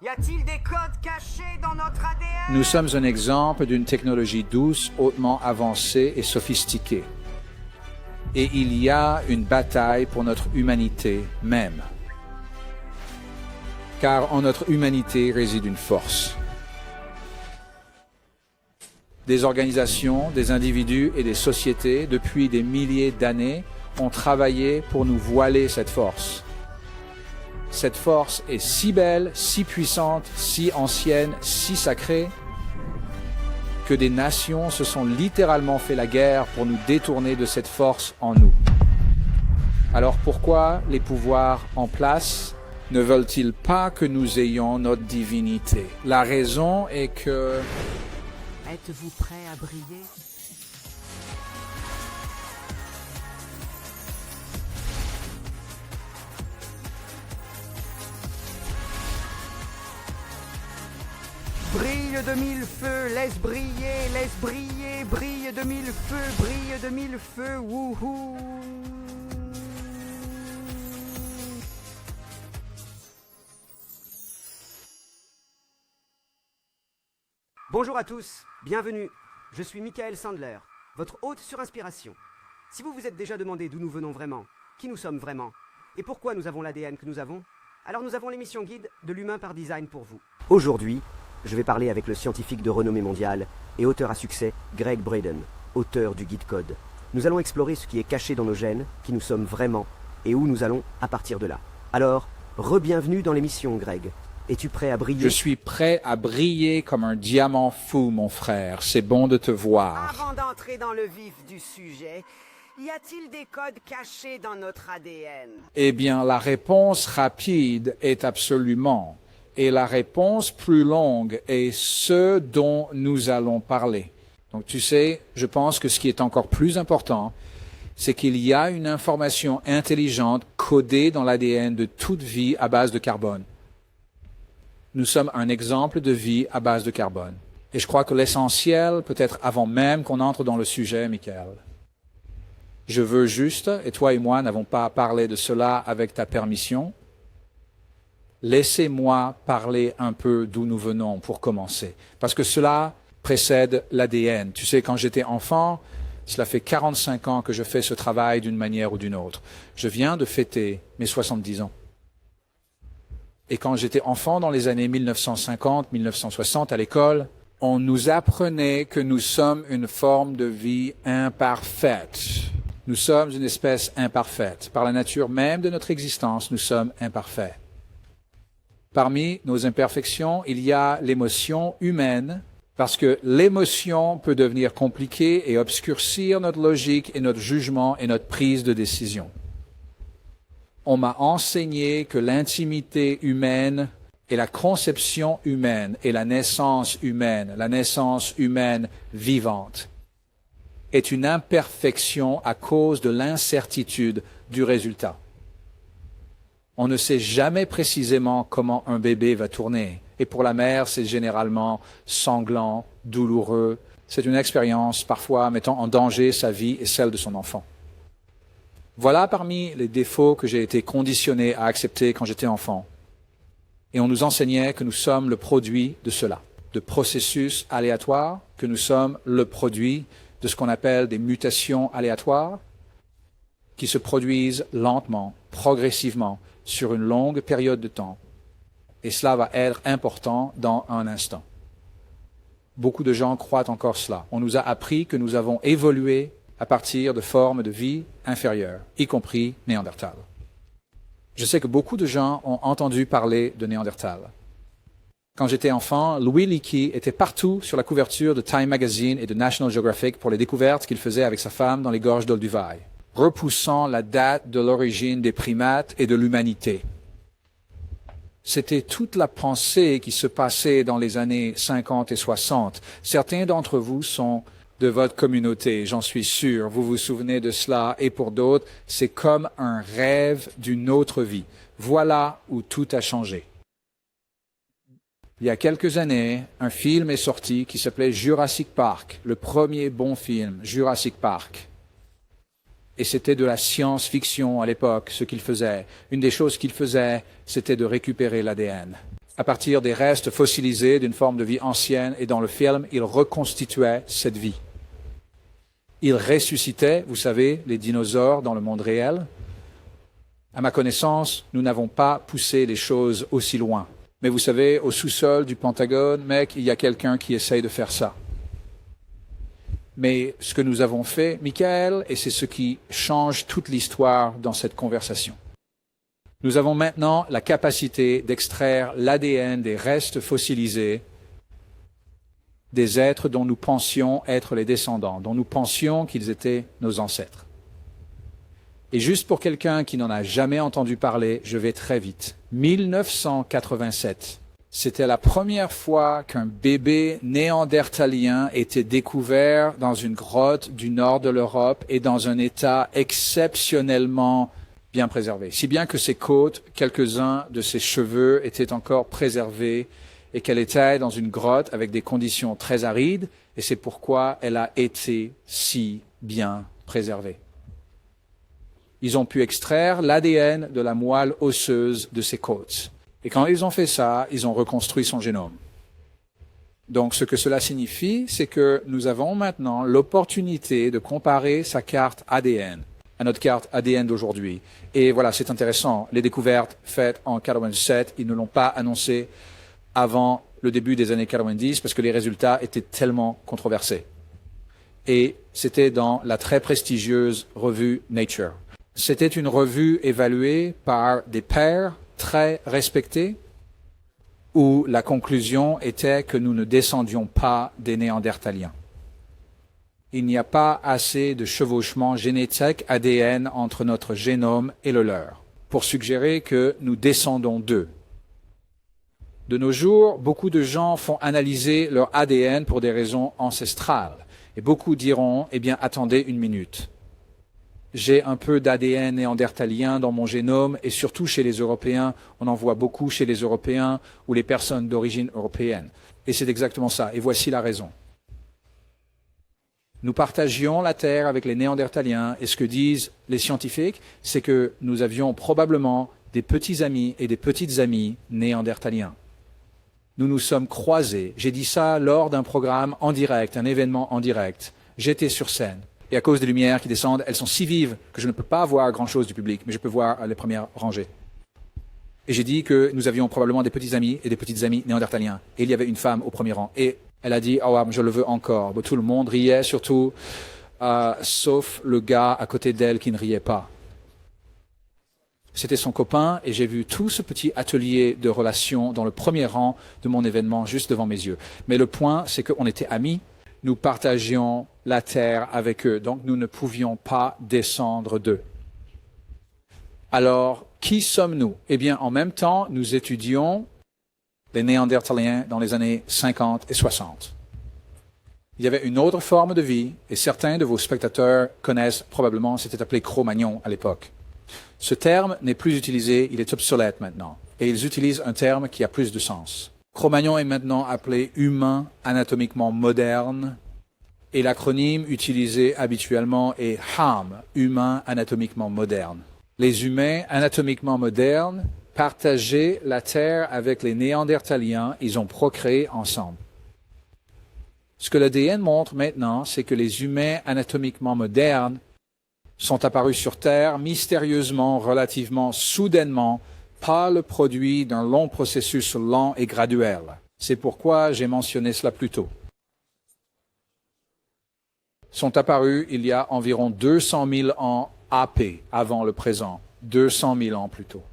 Y a-t-il des codes cachés dans notre ADN? Nous sommes un exemple d'une technologie douce, hautement avancée et sophistiquée. Et il y a une bataille pour notre humanité même. Car en notre humanité réside une force. Des organisations, des individus et des sociétés, depuis des milliers d'années, ont travaillé pour nous voiler cette force. Cette force est si belle, si puissante, si ancienne, si sacrée, que des nations se sont littéralement fait la guerre pour nous détourner de cette force en nous. Alors pourquoi les pouvoirs en place ne veulent-ils pas que nous ayons notre divinité? La raison est que... Êtes-vous prêt à briller? Brille de mille feux, laisse briller, brille de mille feux, brille de mille feux, wouhou! Bonjour à tous, bienvenue. Je suis Michael Sandler, votre hôte sur Inspiration. Si vous vous êtes déjà demandé d'où nous venons vraiment, qui nous sommes vraiment, et pourquoi nous avons l'ADN que nous avons, alors nous avons l'émission guide de l'humain par design pour vous. Aujourd'hui, je vais parler avec le scientifique de renommée mondiale et auteur à succès, Gregg Braden, auteur du guide Code. Nous allons explorer ce qui est caché dans nos gènes, qui nous sommes vraiment, et où nous allons à partir de là. Alors, re-bienvenue dans l'émission, Greg. Es-tu prêt à briller? Je suis prêt à briller comme un diamant fou, mon frère. C'est bon de te voir. Avant d'entrer dans le vif du sujet, y a-t-il des codes cachés dans notre ADN? Eh bien, la réponse rapide est absolument. Et la réponse plus longue est ce dont nous allons parler. Donc, tu sais, je pense que ce qui est encore plus important, c'est qu'il y a une information intelligente codée dans l'ADN de toute vie à base de carbone. Nous sommes un exemple de vie à base de carbone. Et je crois que l'essentiel, peut-être avant même qu'on entre dans le sujet, Michael, je veux juste, et toi et moi n'avons pas parlé de cela avec ta permission, laissez-moi parler un peu d'où nous venons pour commencer. Parce que cela précède l'ADN. Tu sais, quand j'étais enfant, cela fait 45 ans que je fais ce travail d'une manière ou d'une autre. Je viens de fêter mes 70 ans. Et quand j'étais enfant dans les années 1950-1960 à l'école, on nous apprenait que nous sommes une forme de vie imparfaite. Nous sommes une espèce imparfaite. Par la nature même de notre existence, nous sommes imparfaits. Parmi nos imperfections, il y a l'émotion humaine, parce que l'émotion peut devenir compliquée et obscurcir notre logique et notre jugement et notre prise de décision. On m'a enseigné que l'intimité humaine et la conception humaine et la naissance humaine vivante, est une imperfection à cause de l'incertitude du résultat. On ne sait jamais précisément comment un bébé va tourner. Et pour la mère, c'est généralement sanglant, douloureux. C'est une expérience parfois mettant en danger sa vie et celle de son enfant. Voilà parmi les défauts que j'ai été conditionné à accepter quand j'étais enfant. Et on nous enseignait que nous sommes le produit de cela, de processus aléatoires, que nous sommes le produit de ce qu'on appelle des mutations aléatoires, qui se produisent lentement, progressivement, sur une longue période de temps. Et cela va être important dans un instant. Beaucoup de gens croient encore cela. On nous a appris que nous avons évolué à partir de formes de vie inférieures, y compris Néandertal. Je sais que beaucoup de gens ont entendu parler de Néandertal. Quand j'étais enfant, Louis Leakey était partout sur la couverture de Time Magazine et de National Geographic pour les découvertes qu'il faisait avec sa femme dans les gorges d'Olduvai, repoussant la date de l'origine des primates et de l'humanité. C'était toute la pensée qui se passait dans les années 50 et 60. Certains d'entre vous sont de votre communauté, j'en suis sûr. Vous vous souvenez de cela, et pour d'autres, c'est comme un rêve d'une autre vie. Voilà où tout a changé. Il y a quelques années, un film est sorti qui s'appelait Jurassic Park, le premier bon film, Jurassic Park. Et c'était de la science-fiction à l'époque, ce qu'il faisait. Une des choses qu'il faisait, c'était de récupérer l'ADN. à partir des restes fossilisés d'une forme de vie ancienne, et dans le film, il reconstituait cette vie. Il ressuscitait, vous savez, les dinosaures dans le monde réel. À ma connaissance, nous n'avons pas poussé les choses aussi loin. Mais vous savez, au sous-sol du Pentagone, mec, il y a quelqu'un qui essaye de faire ça. Mais ce que nous avons fait, Michael, et c'est ce qui change toute l'histoire dans cette conversation. Nous avons maintenant la capacité d'extraire l'ADN des restes fossilisés des êtres dont nous pensions être les descendants, dont nous pensions qu'ils étaient nos ancêtres. Et juste pour quelqu'un qui n'en a jamais entendu parler, je vais très vite. 1987, c'était la première fois qu'un bébé néandertalien était découvert dans une grotte du nord de l'Europe et dans un état exceptionnellement bien préservé. Si bien que ses côtes, quelques-uns de ses cheveux étaient encore préservés et qu'elle était dans une grotte avec des conditions très arides, et c'est pourquoi elle a été si bien préservée. Ils ont pu extraire l'ADN de la moelle osseuse de ses côtes. Et quand ils ont fait ça, ils ont reconstruit son génome. Donc ce que cela signifie, c'est que nous avons maintenant l'opportunité de comparer sa carte ADN à notre carte ADN d'aujourd'hui. Et voilà, c'est intéressant. Les découvertes faites en 87, ils ne l'ont pas annoncé avant le début des années 90 parce que les résultats étaient tellement controversés. Et c'était dans la très prestigieuse revue Nature. C'était une revue évaluée par des pairs très respectés où la conclusion était que nous ne descendions pas des Néandertaliens. Il n'y a pas assez de chevauchement génétique ADN entre notre génome et le leur pour suggérer que nous descendons d'eux. De nos jours, beaucoup de gens font analyser leur ADN pour des raisons ancestrales. Et beaucoup diront, eh bien, attendez une minute. J'ai un peu d'ADN néandertalien dans mon génome, et surtout chez les Européens, on en voit beaucoup chez les Européens ou les personnes d'origine européenne. Et c'est exactement ça. Et voici la raison. Nous partagions la Terre avec les Néandertaliens, et ce que disent les scientifiques, c'est que nous avions probablement des petits amis et des petites amies néandertaliens. Nous nous sommes croisés. J'ai dit ça lors d'un programme en direct, un événement en direct. J'étais sur scène. Et à cause des lumières qui descendent, elles sont si vives que je ne peux pas voir grand-chose du public, mais je peux voir les premières rangées. Et j'ai dit que nous avions probablement des petits amis et des petites amies néandertaliens. Et il y avait une femme au premier rang. Et elle a dit, « Oh, je le veux encore. » Tout le monde riait, surtout, sauf le gars à côté d'elle qui ne riait pas. C'était son copain et j'ai vu tout ce petit atelier de relations dans le premier rang de mon événement juste devant mes yeux. Mais le point, c'est qu'on était amis, nous partagions la terre avec eux, donc nous ne pouvions pas descendre d'eux. Alors, qui sommes-nous? Eh bien, en même temps, nous étudions les Néandertaliens dans les années 50 et 60. Il y avait une autre forme de vie et certains de vos spectateurs connaissent probablement, c'était appelé Cro-Magnon à l'époque. Ce terme n'est plus utilisé, il est obsolète maintenant. Et ils utilisent un terme qui a plus de sens. Cro-Magnon est maintenant appelé humain anatomiquement moderne. Et l'acronyme utilisé habituellement est HAM, humain anatomiquement moderne. Les humains anatomiquement modernes partageaient la Terre avec les Néandertaliens, ils ont procréé ensemble. Ce que l'ADN montre maintenant, c'est que les humains anatomiquement modernes sont apparus sur Terre mystérieusement, relativement soudainement, pas le produit d'un long processus lent et graduel. C'est pourquoi j'ai mentionné cela plus tôt. Sont apparus il y a environ 200 000 ans AP, avant le présent, 200 000 ans plus tôt.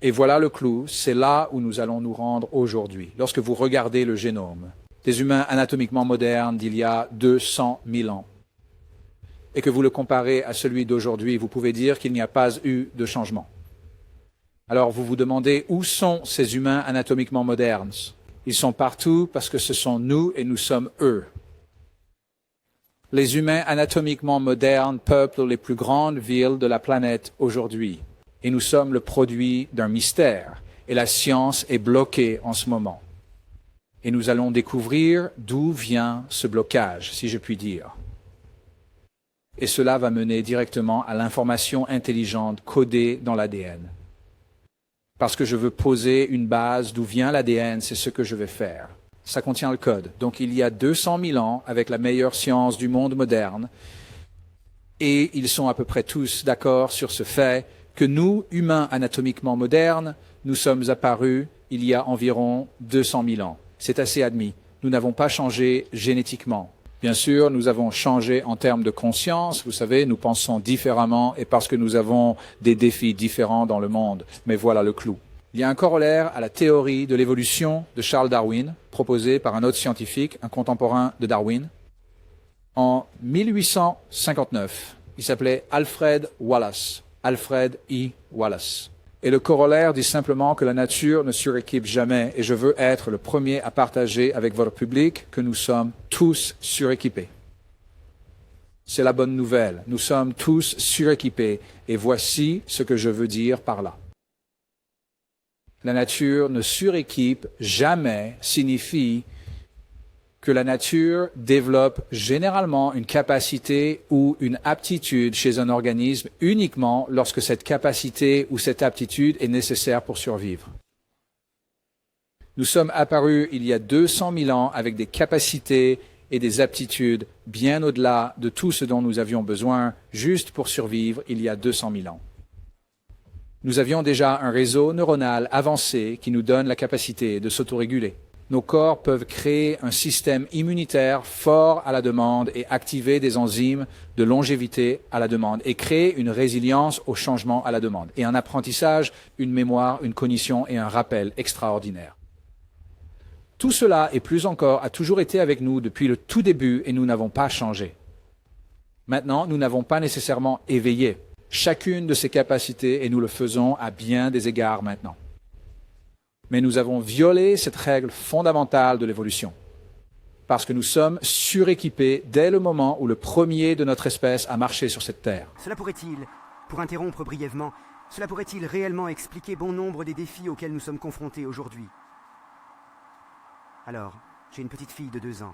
Et voilà le clou, c'est là où nous allons nous rendre aujourd'hui, lorsque vous regardez le génome des humains anatomiquement modernes d'il y a 200 000 ans. Et que vous le comparez à celui d'aujourd'hui, vous pouvez dire qu'il n'y a pas eu de changement. Alors vous vous demandez où sont ces humains anatomiquement modernes? Ils sont partout parce que ce sont nous et nous sommes eux. Les humains anatomiquement modernes peuplent les plus grandes villes de la planète aujourd'hui. Et nous sommes le produit d'un mystère. Et la science est bloquée en ce moment. Et nous allons découvrir d'où vient ce blocage, si je puis dire. Et cela va mener directement à l'information intelligente codée dans l'ADN. parce que je veux poser une base d'où vient l'ADN, c'est ce que je vais faire. Ça contient le code. Donc il y a 200 000 ans, avec la meilleure science du monde moderne, et ils sont à peu près tous d'accord sur ce fait que nous, humains anatomiquement modernes, nous sommes apparus il y a environ 200 000 ans. C'est assez admis. Nous n'avons pas changé génétiquement. Bien sûr, nous avons changé en termes de conscience. Vous savez, nous pensons différemment et parce que nous avons des défis différents dans le monde. Mais voilà le clou. Il y a un corollaire à la théorie de l'évolution de Charles Darwin, proposée par un autre scientifique, un contemporain de Darwin. En 1859, il s'appelait Alfred Wallace. Alfred E. Wallace. Et le corollaire dit simplement que la nature ne suréquipe jamais, et je veux être le premier à partager avec votre public que nous sommes tous suréquipés. C'est la bonne nouvelle. Nous sommes tous suréquipés, et voici ce que je veux dire par là. La nature ne suréquipe jamais signifie que la nature développe généralement une capacité ou une aptitude chez un organisme uniquement lorsque cette capacité ou cette aptitude est nécessaire pour survivre. Nous sommes apparus il y a 200 000 ans avec des capacités et des aptitudes bien au-delà de tout ce dont nous avions besoin juste pour survivre il y a 200 000 ans. Nous avions déjà un réseau neuronal avancé qui nous donne la capacité de s'autoréguler. Nos corps peuvent créer un système immunitaire fort à la demande et activer des enzymes de longévité à la demande et créer une résilience au changement à la demande et un apprentissage, une mémoire, une cognition et un rappel extraordinaire. Tout cela et plus encore a toujours été avec nous depuis le tout début et nous n'avons pas changé. Maintenant, nous n'avons pas nécessairement éveillé chacune de ces capacités et nous le faisons à bien des égards maintenant. Mais nous avons violé cette règle fondamentale de l'évolution, parce que nous sommes suréquipés dès le moment où le premier de notre espèce a marché sur cette terre. Cela pourrait-il, pour interrompre brièvement, cela pourrait-il réellement expliquer bon nombre des défis auxquels nous sommes confrontés aujourd'hui? Alors, j'ai une petite fille de 2 ans.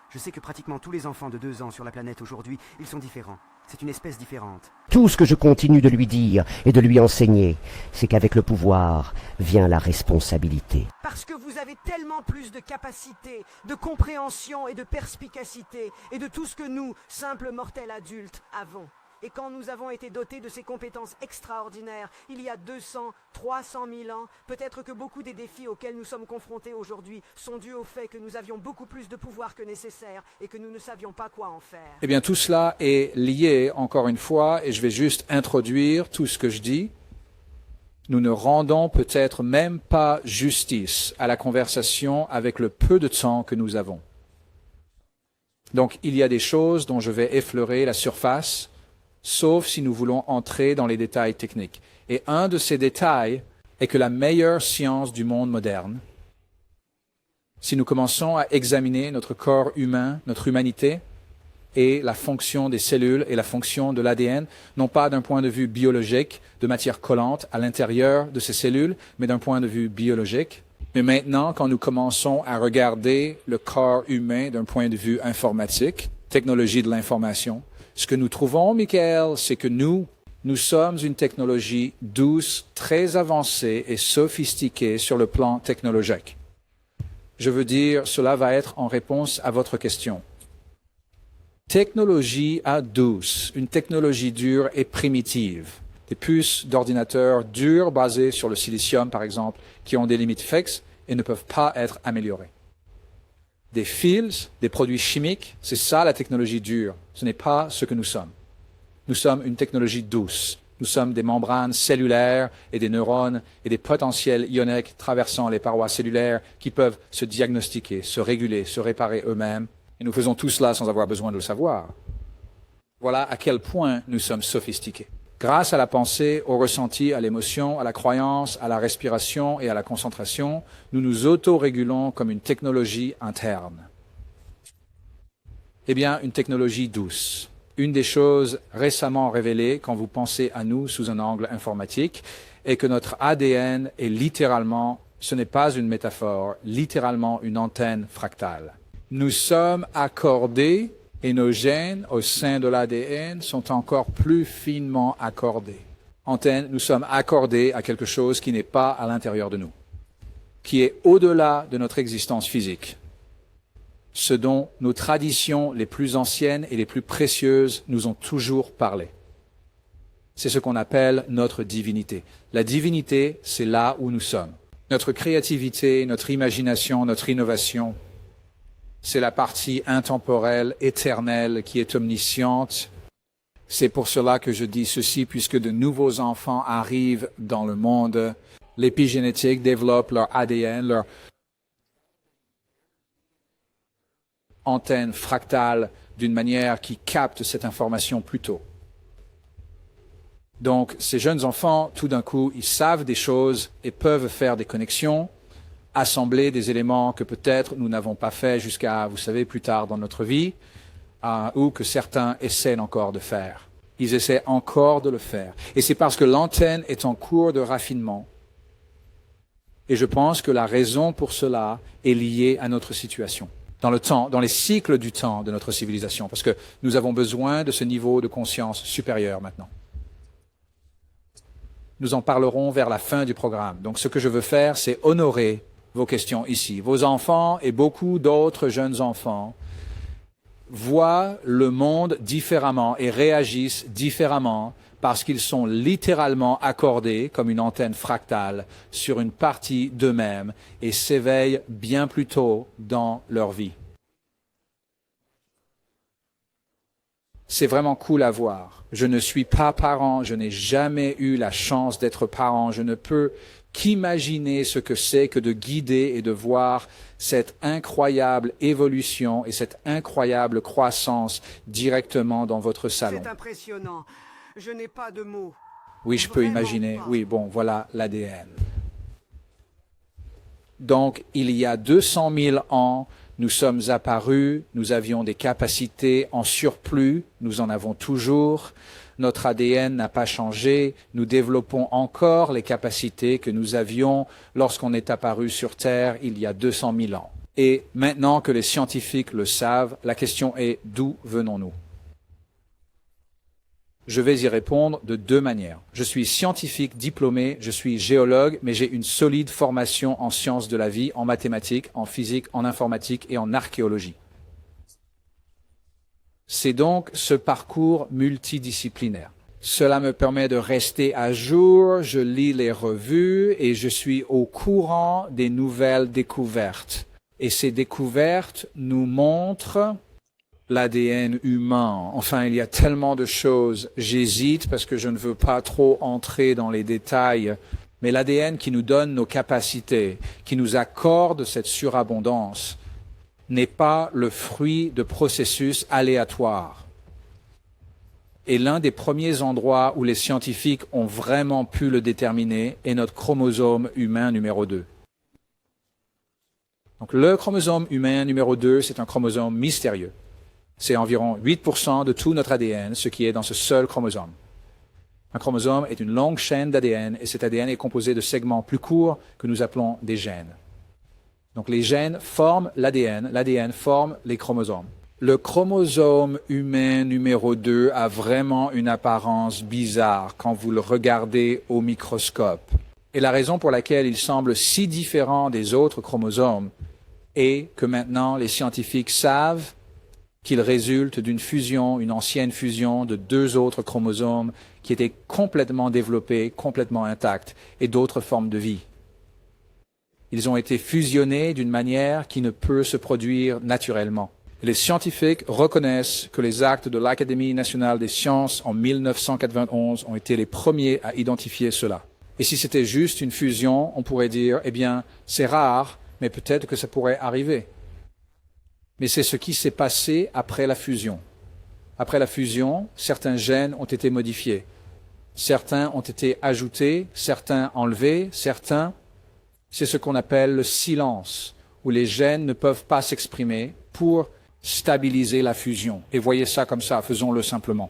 Je sais que pratiquement tous les enfants de 2 ans sur la planète aujourd'hui, ils sont différents. C'est une espèce différente. Tout ce que je continue de lui dire et de lui enseigner, c'est qu'avec le pouvoir vient la responsabilité. Parce que vous avez tellement plus de capacité, de compréhension et de perspicacité, et de tout ce que nous, simples mortels adultes, avons. Et quand nous avons été dotés de ces compétences extraordinaires, il y a 200, 300 000 ans, peut-être que beaucoup des défis auxquels nous sommes confrontés aujourd'hui sont dus au fait que nous avions beaucoup plus de pouvoir que nécessaire et que nous ne savions pas quoi en faire. Eh bien, tout cela est lié, encore une fois, et je vais juste introduire tout ce que je dis. Nous ne rendons peut-être même pas justice à la conversation avec le peu de temps que nous avons. Donc, il y a des choses dont je vais effleurer la surface, sauf si nous voulons entrer dans les détails techniques. Et un de ces détails est que la meilleure science du monde moderne, si nous commençons à examiner notre corps humain, notre humanité, et la fonction des cellules et la fonction de l'ADN, non pas d'un point de vue biologique, de matière collante à l'intérieur de ces cellules, mais d'un point de vue biologique. Mais maintenant, quand nous commençons à regarder le corps humain d'un point de vue informatique, technologie de l'information, ce que nous trouvons, Michael, c'est que nous sommes une technologie douce, très avancée et sophistiquée sur le plan technologique. Je veux dire, cela va être en réponse à votre question. Technologie à douce, une technologie dure et primitive. Des puces d'ordinateurs dures basées sur le silicium, par exemple, qui ont des limites fixes et ne peuvent pas être améliorées. Des fils, des produits chimiques, c'est ça la technologie dure. Ce n'est pas ce que nous sommes. Nous sommes une technologie douce. Nous sommes des membranes cellulaires et des neurones et des potentiels ioniques traversant les parois cellulaires qui peuvent se diagnostiquer, se réguler, se réparer eux-mêmes. Et nous faisons tout cela sans avoir besoin de le savoir. Voilà à quel point nous sommes sophistiqués. Grâce à la pensée, au ressenti, à l'émotion, à la croyance, à la respiration et à la concentration, nous nous auto-régulons comme une technologie interne. Eh bien, une technologie douce. Une des choses récemment révélées quand vous pensez à nous sous un angle informatique est que notre ADN est littéralement, ce n'est pas une métaphore, littéralement une antenne fractale. Nous sommes accordés et nos gènes au sein de l'ADN sont encore plus finement accordés. antenne, nous sommes accordés à quelque chose qui n'est pas à l'intérieur de nous, qui est au-delà de notre existence physique, ce dont nos traditions les plus anciennes et les plus précieuses nous ont toujours parlé. C'est ce qu'on appelle notre divinité. La divinité, c'est là où nous sommes. Notre créativité, notre imagination, notre innovation, c'est la partie intemporelle, éternelle, qui est omnisciente. C'est pour cela que je dis ceci, puisque de nouveaux enfants arrivent dans le monde, l'épigénétique développe leur ADN, leur antenne fractale d'une manière qui capte cette information plus tôt. Donc, ces jeunes enfants, tout d'un coup, ils savent des choses et peuvent faire des connexions, assembler des éléments que peut-être nous n'avons pas fait jusqu'à, vous savez, plus tard dans notre vie, ou que certains essaient encore de faire. Ils essaient encore de le faire. Et c'est parce que l'antenne est en cours de raffinement. Et je pense que la raison pour cela est liée à notre situation. Dans le temps, dans les cycles du temps de notre civilisation, parce que nous avons besoin de ce niveau de conscience supérieur maintenant. Nous en parlerons vers la fin du programme. Donc ce que je veux faire, c'est honorer vos questions ici. Vos enfants et beaucoup d'autres jeunes enfants voient le monde différemment et réagissent différemment parce qu'ils sont littéralement accordés comme une antenne fractale sur une partie d'eux-mêmes et s'éveillent bien plus tôt dans leur vie. C'est vraiment cool à voir. Je ne suis pas parent, je n'ai jamais eu la chance d'être parent, je ne peux qu'imaginer ce que c'est que de guider et de voir cette incroyable évolution et cette incroyable croissance directement dans votre salon. C'est impressionnant. Je n'ai pas de mots. Oui, je peux imaginer. Oui, bon, voilà l'ADN. Donc, il y a 200 000 ans, nous sommes apparus, nous avions des capacités en surplus, nous en avons toujours. Notre ADN n'a pas changé, nous développons encore les capacités que nous avions lorsqu'on est apparu sur Terre il y a 200 000 ans. Et maintenant que les scientifiques le savent, la question est d'où venons-nous? Je vais y répondre de deux manières. Je suis scientifique diplômé, je suis géologue, mais j'ai une solide formation en sciences de la vie, en mathématiques, en physique, en informatique et en archéologie. C'est donc ce parcours multidisciplinaire. Cela me permet de rester à jour, je lis les revues et je suis au courant des nouvelles découvertes. Et ces découvertes nous montrent l'ADN humain. Enfin, il y a tellement de choses. J'hésite parce que je ne veux pas trop entrer dans les détails. Mais l'ADN qui nous donne nos capacités, qui nous accorde cette surabondance, n'est pas le fruit de processus aléatoires. Et l'un des premiers endroits où les scientifiques ont vraiment pu le déterminer est notre chromosome humain numéro 2. Donc le chromosome humain numéro 2, c'est un chromosome mystérieux. C'est environ 8% de tout notre ADN, ce qui est dans ce seul chromosome. Un chromosome est une longue chaîne d'ADN et cet ADN est composé de segments plus courts que nous appelons des gènes. Donc les gènes forment l'ADN forme les chromosomes. Le chromosome humain numéro 2 a vraiment une apparence bizarre quand vous le regardez au microscope. Et la raison pour laquelle il semble si différent des autres chromosomes est que maintenant les scientifiques savent qu'il résulte d'une fusion, une ancienne fusion de deux autres chromosomes qui étaient complètement développés, complètement intacts, et d'autres formes de vie. Ils ont été fusionnés d'une manière qui ne peut se produire naturellement. Les scientifiques reconnaissent que les actes de l'Académie nationale des sciences en 1991 ont été les premiers à identifier cela. Et si c'était juste une fusion, on pourrait dire, eh bien, c'est rare, mais peut-être que ça pourrait arriver. Mais c'est ce qui s'est passé après la fusion. Après la fusion, certains gènes ont été modifiés. Certains ont été ajoutés, certains enlevés, certains, c'est ce qu'on appelle le silence, où les gènes ne peuvent pas s'exprimer pour stabiliser la fusion. Et voyez ça comme ça, faisons-le simplement.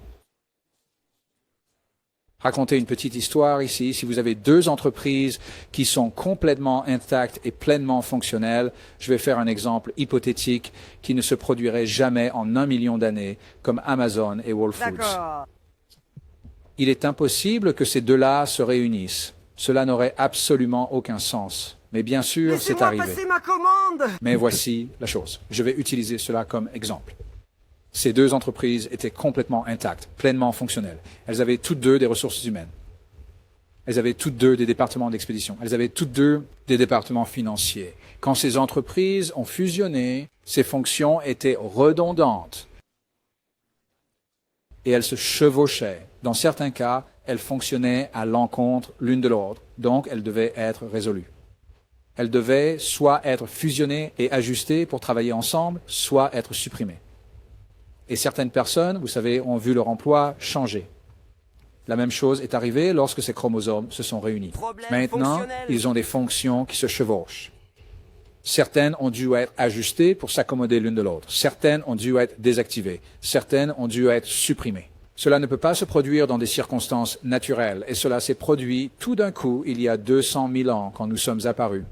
Raconter une petite histoire ici. Si vous avez deux entreprises qui sont complètement intactes et pleinement fonctionnelles, je vais faire un exemple hypothétique qui ne se produirait jamais en 1 million d'années, comme Amazon et Whole Foods. D'accord. Il est impossible que ces deux-là se réunissent. Cela n'aurait absolument aucun sens. Mais bien sûr, c'est arrivé. Laissez-moi passer ma commande! Mais voici la chose. Je vais utiliser cela comme exemple. Ces deux entreprises étaient complètement intactes, pleinement fonctionnelles. Elles avaient toutes deux des ressources humaines. Elles avaient toutes deux des départements d'expédition. Elles avaient toutes deux des départements financiers. Quand ces entreprises ont fusionné, ces fonctions étaient redondantes. Et elles se chevauchaient. Dans certains cas, elles fonctionnaient à l'encontre l'une de l'autre. Donc, elles devaient être résolues. Elles devaient soit être fusionnées et ajustées pour travailler ensemble, soit être supprimées. Et certaines personnes, vous savez, ont vu leur emploi changer. La même chose est arrivée lorsque ces chromosomes se sont réunis. Maintenant, ils ont des fonctions qui se chevauchent. Certaines ont dû être ajustées pour s'accommoder l'une de l'autre. Certaines ont dû être désactivées. Certaines ont dû être supprimées. Cela ne peut pas se produire dans des circonstances naturelles. Et cela s'est produit tout d'un coup il y a 200 000 ans quand nous sommes apparus.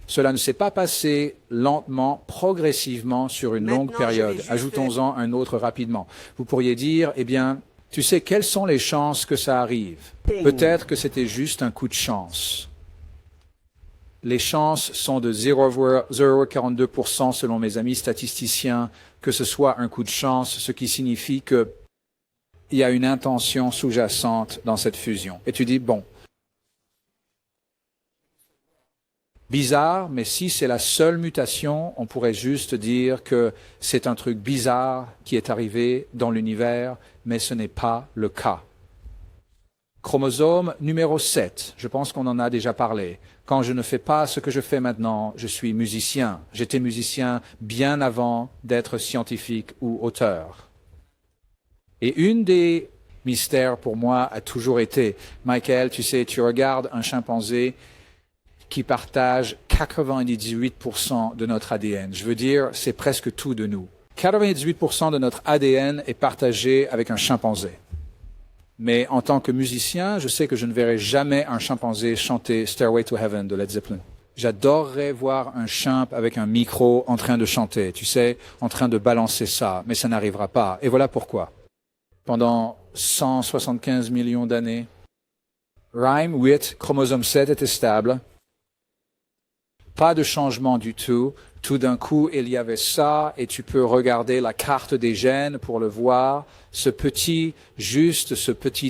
Cela ne s'est pas passé lentement, progressivement sur une longue période. Ajoutons-en un autre rapidement. Vous pourriez dire, eh bien, tu sais, quelles sont les chances que ça arrive? Peut-être que c'était juste un coup de chance. Les chances sont de 0,42% selon mes amis statisticiens que ce soit un coup de chance, ce qui signifie qu'il y a une intention sous-jacente dans cette fusion. Et tu dis, bon, bizarre, mais si c'est la seule mutation, on pourrait juste dire que c'est un truc bizarre qui est arrivé dans l'univers, mais ce n'est pas le cas. Chromosome numéro 7, je pense qu'on en a déjà parlé. Quand je ne fais pas ce que je fais maintenant, je suis musicien. J'étais musicien bien avant d'être scientifique ou auteur. Et une des mystères pour moi a toujours été, Michael, tu sais, tu regardes un chimpanzé qui partage 98% de notre ADN. Je veux dire, c'est presque tout de nous. 98% de notre ADN est partagé avec un chimpanzé. Mais en tant que musicien, je sais que je ne verrai jamais un chimpanzé chanter Stairway to Heaven de Led Zeppelin. J'adorerais voir un chimp avec un micro en train de chanter, tu sais, en train de balancer ça, mais ça n'arrivera pas. Et voilà pourquoi. Pendant 175 millions d'années, Rhyme 8, chromosome 7 était stable. Pas de changement du tout. Tout d'un coup, il y avait ça, et tu peux regarder la carte des gènes pour le voir. Ce petit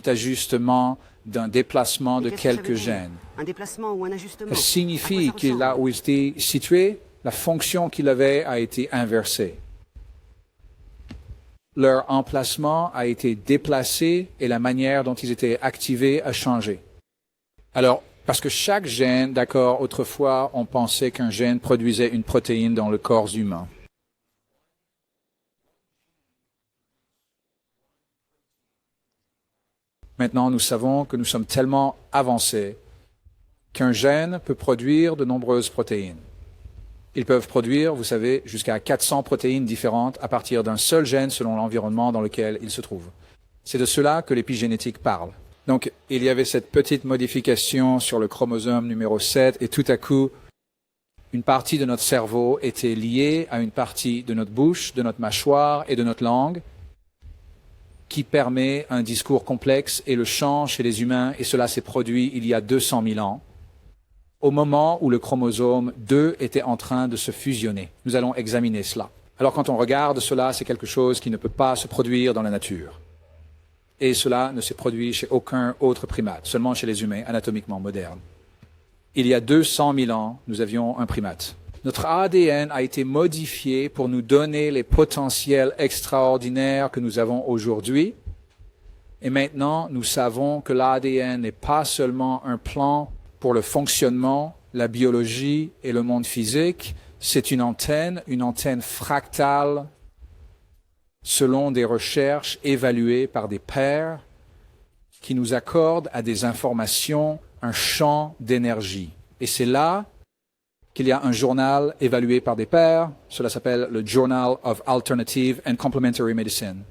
ajustement d'un déplacement de quelques gènes. Un déplacement ou un ajustement? Ça signifie que là où il était situé, la fonction qu'il avait a été inversée. Leur emplacement a été déplacé et la manière dont ils étaient activés a changé. Alors, parce que chaque gène, d'accord, autrefois, on pensait qu'un gène produisait une protéine dans le corps humain. Maintenant, nous savons que nous sommes tellement avancés qu'un gène peut produire de nombreuses protéines. Ils peuvent produire, vous savez, jusqu'à 400 protéines différentes à partir d'un seul gène selon l'environnement dans lequel il se trouve. C'est de cela que l'épigénétique parle. Donc, il y avait cette petite modification sur le chromosome numéro 7 et tout à coup, une partie de notre cerveau était liée à une partie de notre bouche, de notre mâchoire et de notre langue qui permet un discours complexe et le chant chez les humains, et cela s'est produit il y a 200 000 ans, au moment où le chromosome 2 était en train de se fusionner. Nous allons examiner cela. Alors quand on regarde cela, c'est quelque chose qui ne peut pas se produire dans la nature. Et cela ne s'est produit chez aucun autre primate, seulement chez les humains anatomiquement modernes. Il y a 200 000 ans, nous avions un primate. Notre ADN a été modifié pour nous donner les potentiels extraordinaires que nous avons aujourd'hui. Et maintenant, nous savons que l'ADN n'est pas seulement un plan pour le fonctionnement, la biologie et le monde physique, c'est une antenne fractale selon des recherches évaluées par des pairs qui nous accordent à des informations un champ d'énergie. Et c'est là qu'il y a un journal évalué par des pairs, cela s'appelle le Journal of Alternative and Complementary Medicine.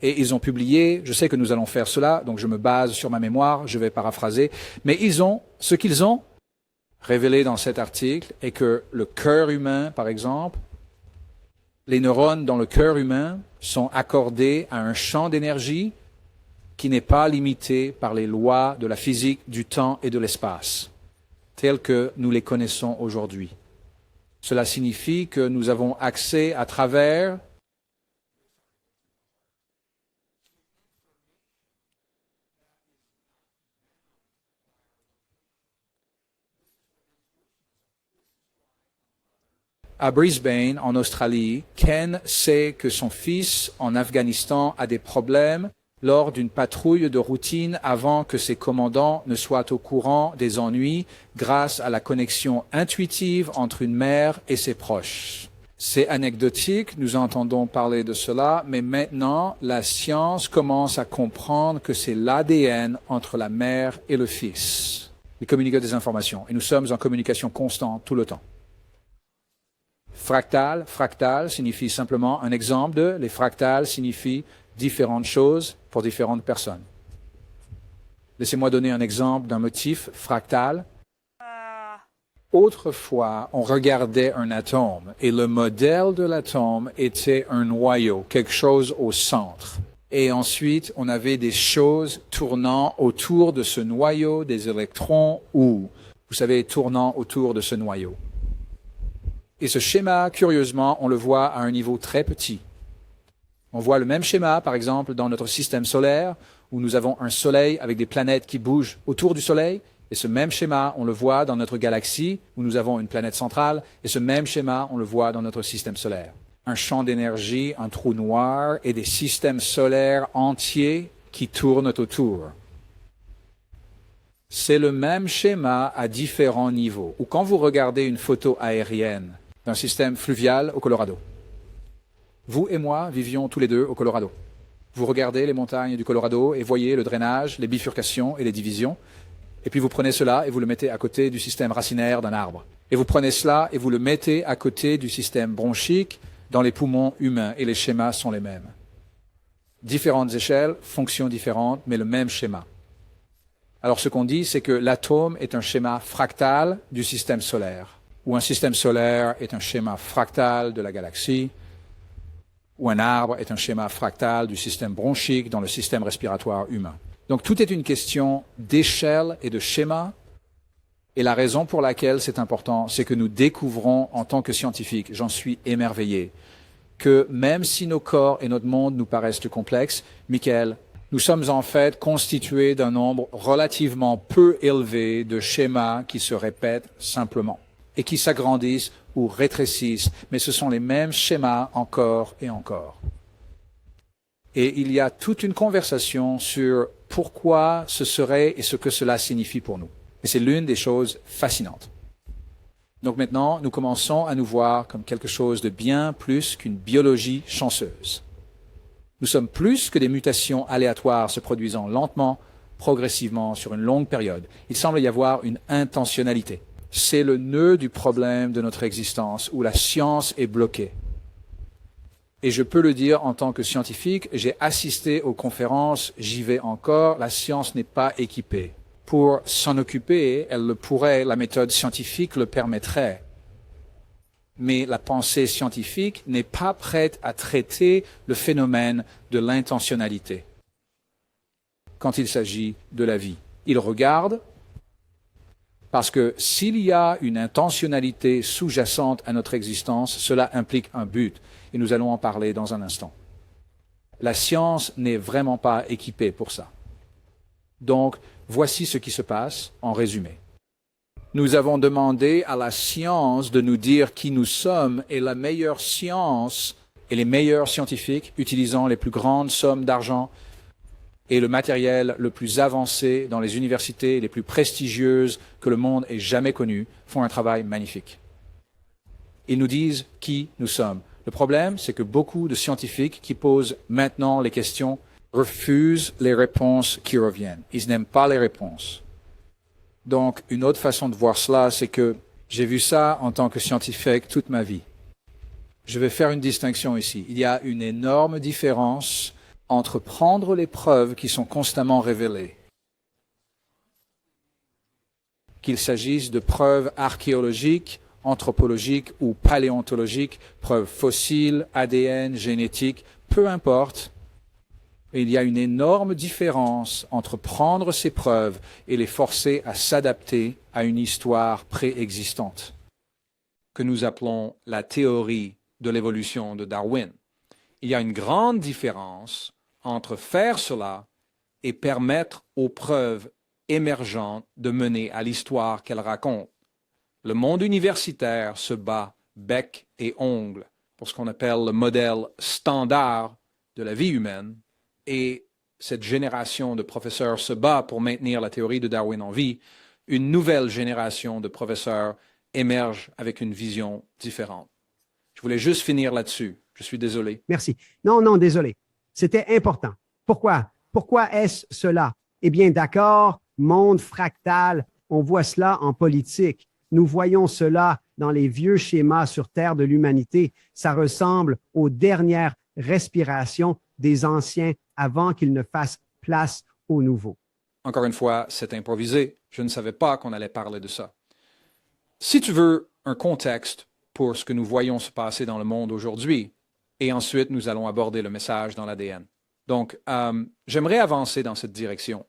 Et ils ont publié, je sais que nous allons faire cela, donc je me base sur ma mémoire, je vais paraphraser, mais ce qu'ils ont révélé dans cet article est que le cœur humain, par exemple, les neurones dans le cœur humain sont accordés à un champ d'énergie qui n'est pas limité par les lois de la physique, du temps et de l'espace, telles que nous les connaissons aujourd'hui. Cela signifie que nous avons accès à travers à Brisbane, en Australie, Ken sait que son fils en Afghanistan a des problèmes lors d'une patrouille de routine avant que ses commandants ne soient au courant des ennuis grâce à la connexion intuitive entre une mère et ses proches. C'est anecdotique, nous entendons parler de cela, mais maintenant la science commence à comprendre que c'est l'ADN entre la mère et le fils. Ils communiquent des informations et nous sommes en communication constante tout le temps. Fractal, fractal signifie simplement un exemple de, les fractales signifient différentes choses pour différentes personnes. Laissez-moi donner un exemple d'un motif fractal. Autrefois, on regardait un atome et le modèle de l'atome était un noyau, quelque chose au centre. Et ensuite, on avait des choses tournant autour de ce noyau, des électrons ou, vous savez, tournant autour de ce noyau. Et ce schéma, curieusement, on le voit à un niveau très petit. On voit le même schéma, par exemple, dans notre système solaire, où nous avons un soleil avec des planètes qui bougent autour du soleil. Et ce même schéma, on le voit dans notre galaxie, où nous avons une planète centrale. Et ce même schéma, on le voit dans notre système solaire. Un champ d'énergie, un trou noir et des systèmes solaires entiers qui tournent autour. C'est le même schéma à différents niveaux. Ou quand vous regardez une photo aérienne d'un système fluvial au Colorado. Vous et moi vivions tous les deux au Colorado. Vous regardez les montagnes du Colorado et voyez le drainage, les bifurcations et les divisions. Et puis vous prenez cela et vous le mettez à côté du système racinaire d'un arbre. Et vous prenez cela et vous le mettez à côté du système bronchique dans les poumons humains. Et les schémas sont les mêmes. Différentes échelles, fonctions différentes, mais le même schéma. Alors ce qu'on dit, c'est que l'atome est un schéma fractal du système solaire, ou un système solaire est un schéma fractal de la galaxie, ou un arbre est un schéma fractal du système bronchique dans le système respiratoire humain. Donc tout est une question d'échelle et de schéma, et la raison pour laquelle c'est important, c'est que nous découvrons en tant que scientifiques, j'en suis émerveillé, que même si nos corps et notre monde nous paraissent complexes, Michael, nous sommes en fait constitués d'un nombre relativement peu élevé de schémas qui se répètent simplement et qui s'agrandissent ou rétrécissent, mais ce sont les mêmes schémas encore et encore. Et il y a toute une conversation sur pourquoi ce serait et ce que cela signifie pour nous. Et c'est l'une des choses fascinantes. Donc maintenant, nous commençons à nous voir comme quelque chose de bien plus qu'une biologie chanceuse. Nous sommes plus que des mutations aléatoires se produisant lentement, progressivement, sur une longue période. Il semble y avoir une intentionnalité. C'est le nœud du problème de notre existence où la science est bloquée. Et je peux le dire en tant que scientifique, j'ai assisté aux conférences, j'y vais encore, la science n'est pas équipée. Pour s'en occuper, elle le pourrait, la méthode scientifique le permettrait. Mais la pensée scientifique n'est pas prête à traiter le phénomène de l'intentionnalité quand il s'agit de la vie. Il regarde parce que s'il y a une intentionnalité sous-jacente à notre existence, cela implique un but, et nous allons en parler dans un instant. La science n'est vraiment pas équipée pour ça. Donc, voici ce qui se passe en résumé. Nous avons demandé à la science de nous dire qui nous sommes, et la meilleure science et les meilleurs scientifiques, utilisant les plus grandes sommes d'argent et le matériel le plus avancé dans les universités les plus prestigieuses que le monde ait jamais connues, font un travail magnifique. Ils nous disent qui nous sommes. Le problème, c'est que beaucoup de scientifiques qui posent maintenant les questions refusent les réponses qui reviennent. Ils n'aiment pas les réponses. Donc, une autre façon de voir cela, c'est que j'ai vu ça en tant que scientifique toute ma vie. Je vais faire une distinction ici. Il y a une énorme différence entre prendre les preuves qui sont constamment révélées, qu'il s'agisse de preuves archéologiques, anthropologiques ou paléontologiques, preuves fossiles, ADN, génétiques, peu importe, Et il y a une énorme différence entre prendre ces preuves et les forcer à s'adapter à une histoire préexistante, que nous appelons la théorie de l'évolution de Darwin. Il y a une grande différence entre faire cela et permettre aux preuves émergentes de mener à l'histoire qu'elles racontent. Le monde universitaire se bat bec et ongle pour ce qu'on appelle le modèle standard de la vie humaine, et cette génération de professeurs se bat pour maintenir la théorie de Darwin en vie. Une nouvelle génération de professeurs émerge avec une vision différente. Je voulais juste finir là-dessus. Je suis désolé. Merci. Non, non, désolé. C'était important. Pourquoi? Pourquoi est-ce cela? Eh bien, d'accord, monde fractal, on voit cela en politique. Nous voyons cela dans les vieux schémas sur Terre de l'humanité. Ça ressemble aux dernières respirations des anciens avant qu'ils ne fassent place aux nouveaux. Encore une fois, c'est improvisé. Je ne savais pas qu'on allait parler de ça. Si tu veux un contexte pour ce que nous voyons se passer dans le monde aujourd'hui, et ensuite nous allons aborder le message dans l'ADN. Donc, j'aimerais avancer dans cette direction.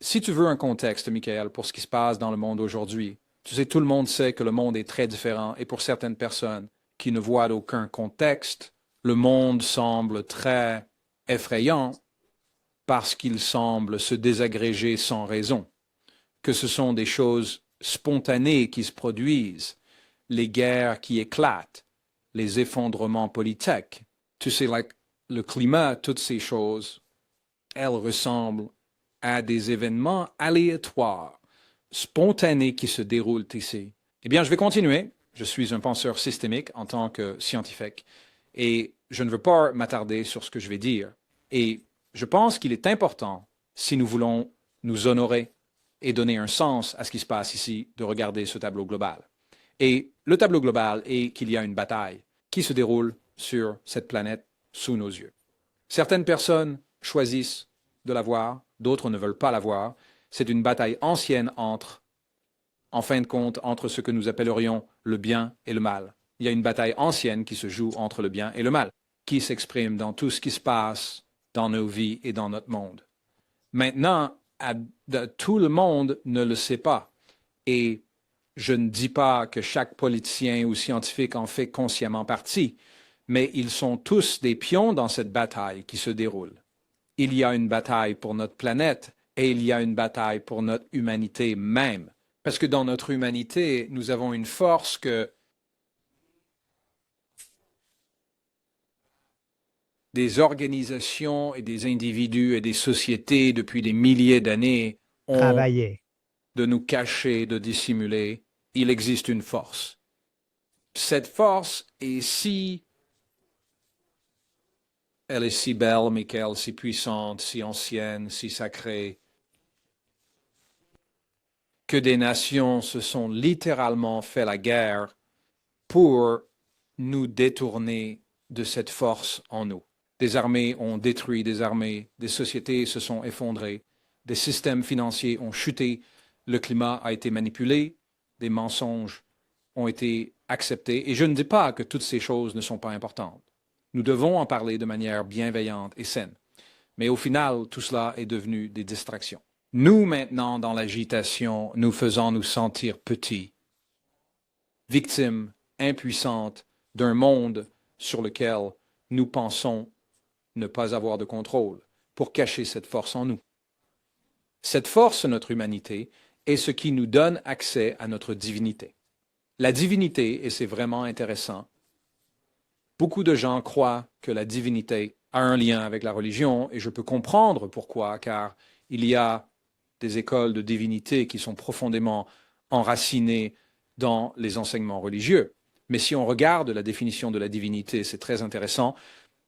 Si tu veux un contexte, Michael, pour ce qui se passe dans le monde aujourd'hui, tu sais, tout le monde sait que le monde est très différent, et pour certaines personnes qui ne voient aucun contexte, le monde semble très effrayant parce qu'il semble se désagréger sans raison, que ce sont des choses spontanées qui se produisent, les guerres qui éclatent, les effondrements politiques. Tu sais, le climat, toutes ces choses, elles ressemblent à des événements aléatoires, spontanés qui se déroulent ici. Eh bien, je vais continuer. Je suis un penseur systémique en tant que scientifique et je ne veux pas m'attarder sur ce que je vais dire. Et je pense qu'il est important, si nous voulons nous honorer et donner un sens à ce qui se passe ici, de regarder ce tableau global. Et le tableau global est qu'il y a une bataille qui se déroule sur cette planète sous nos yeux. Certaines personnes choisissent de la voir, d'autres ne veulent pas la voir. C'est une bataille ancienne en fin de compte, entre ce que nous appellerions le bien et le mal. Il y a une bataille ancienne qui se joue entre le bien et le mal, qui s'exprime dans tout ce qui se passe dans nos vies et dans notre monde. Maintenant, tout le monde ne le sait pas. Et je ne dis pas que chaque politicien ou scientifique en fait consciemment partie, mais ils sont tous des pions dans cette bataille qui se déroule. Il y a une bataille pour notre planète et il y a une bataille pour notre humanité même. Parce que dans notre humanité, nous avons une force que des organisations et des individus et des sociétés depuis des milliers d'années ont Travailler. de nous cacher, de dissimuler. Il existe une force. Cette force est elle est si belle, Michael, si puissante, si ancienne, si sacrée, que des nations se sont littéralement fait la guerre pour nous détourner de cette force en nous. Des armées ont détruit des armées, des sociétés se sont effondrées, des systèmes financiers ont chuté, le climat a été manipulé, des mensonges ont été acceptés. Et je ne dis pas que toutes ces choses ne sont pas importantes. Nous devons en parler de manière bienveillante et saine. Mais au final, tout cela est devenu des distractions. Nous, maintenant, dans l'agitation, nous faisons nous sentir petits, victimes, impuissantes d'un monde sur lequel nous pensons ne pas avoir de contrôle pour cacher cette force en nous. Cette force, notre humanité, est ce qui nous donne accès à notre divinité. La divinité, et c'est vraiment intéressant, beaucoup de gens croient que la divinité a un lien avec la religion, et je peux comprendre pourquoi, car il y a des écoles de divinité qui sont profondément enracinées dans les enseignements religieux. Mais si on regarde la définition de la divinité, c'est très intéressant.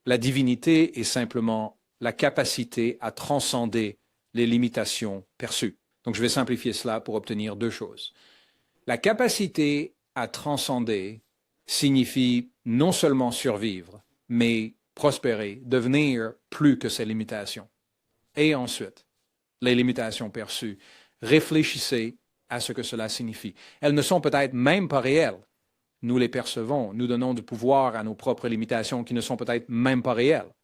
La divinité est simplement la capacité à transcender les limitations perçues. Donc je vais simplifier cela pour obtenir deux choses. La capacité à transcender signifie non seulement survivre, mais prospérer, devenir plus que ces limitations. Et ensuite, les limitations perçues. Réfléchissez à ce que cela signifie. Elles ne sont peut-être même pas réelles. Nous les percevons, nous donnons du pouvoir à nos propres limitations qui ne sont peut-être même pas réelles.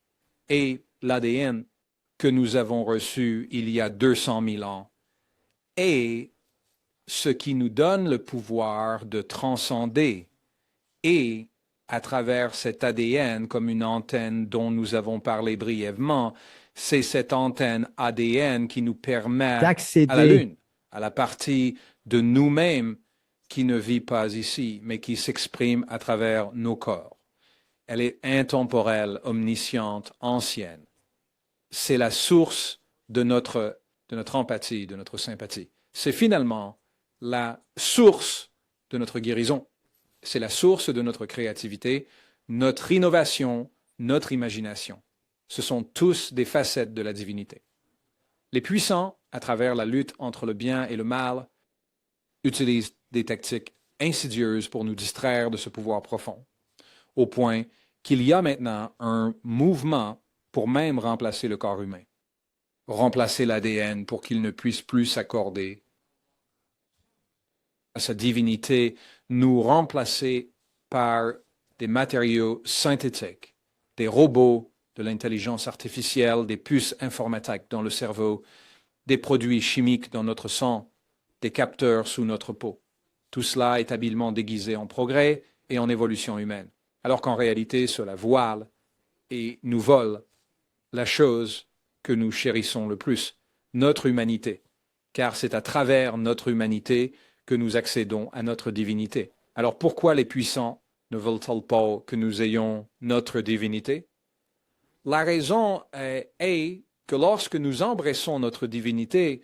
Et l'ADN que nous avons reçu il y a 200 000 ans est ce qui nous donne le pouvoir de transcender. Et à travers cet ADN, comme une antenne dont nous avons parlé brièvement, c'est cette antenne ADN qui nous permet d'accéder à la Lune, à la partie de nous-mêmes qui ne vit pas ici, mais qui s'exprime à travers nos corps. Elle est intemporelle, omnisciente, ancienne. C'est la source de notre empathie, de notre sympathie. C'est finalement la source de notre guérison. C'est la source de notre créativité, notre innovation, notre imagination. Ce sont tous des facettes de la divinité. Les puissants, à travers la lutte entre le bien et le mal, utilisent des tactiques insidieuses pour nous distraire de ce pouvoir profond, au point qu'il y a maintenant un mouvement pour même remplacer le corps humain, remplacer l'ADN pour qu'il ne puisse plus s'accorder à sa divinité, nous remplacer par des matériaux synthétiques, des robots, de l'intelligence artificielle, des puces informatiques dans le cerveau, des produits chimiques dans notre sang, des capteurs sous notre peau. Tout cela est habilement déguisé en progrès et en évolution humaine, alors qu'en réalité cela voile et nous vole la chose que nous chérissons le plus, notre humanité, car c'est à travers notre humanité que nous accédons à notre divinité. Alors pourquoi les puissants ne veulent-ils pas que nous ayons notre divinité? La raison est que lorsque nous embrassons notre divinité,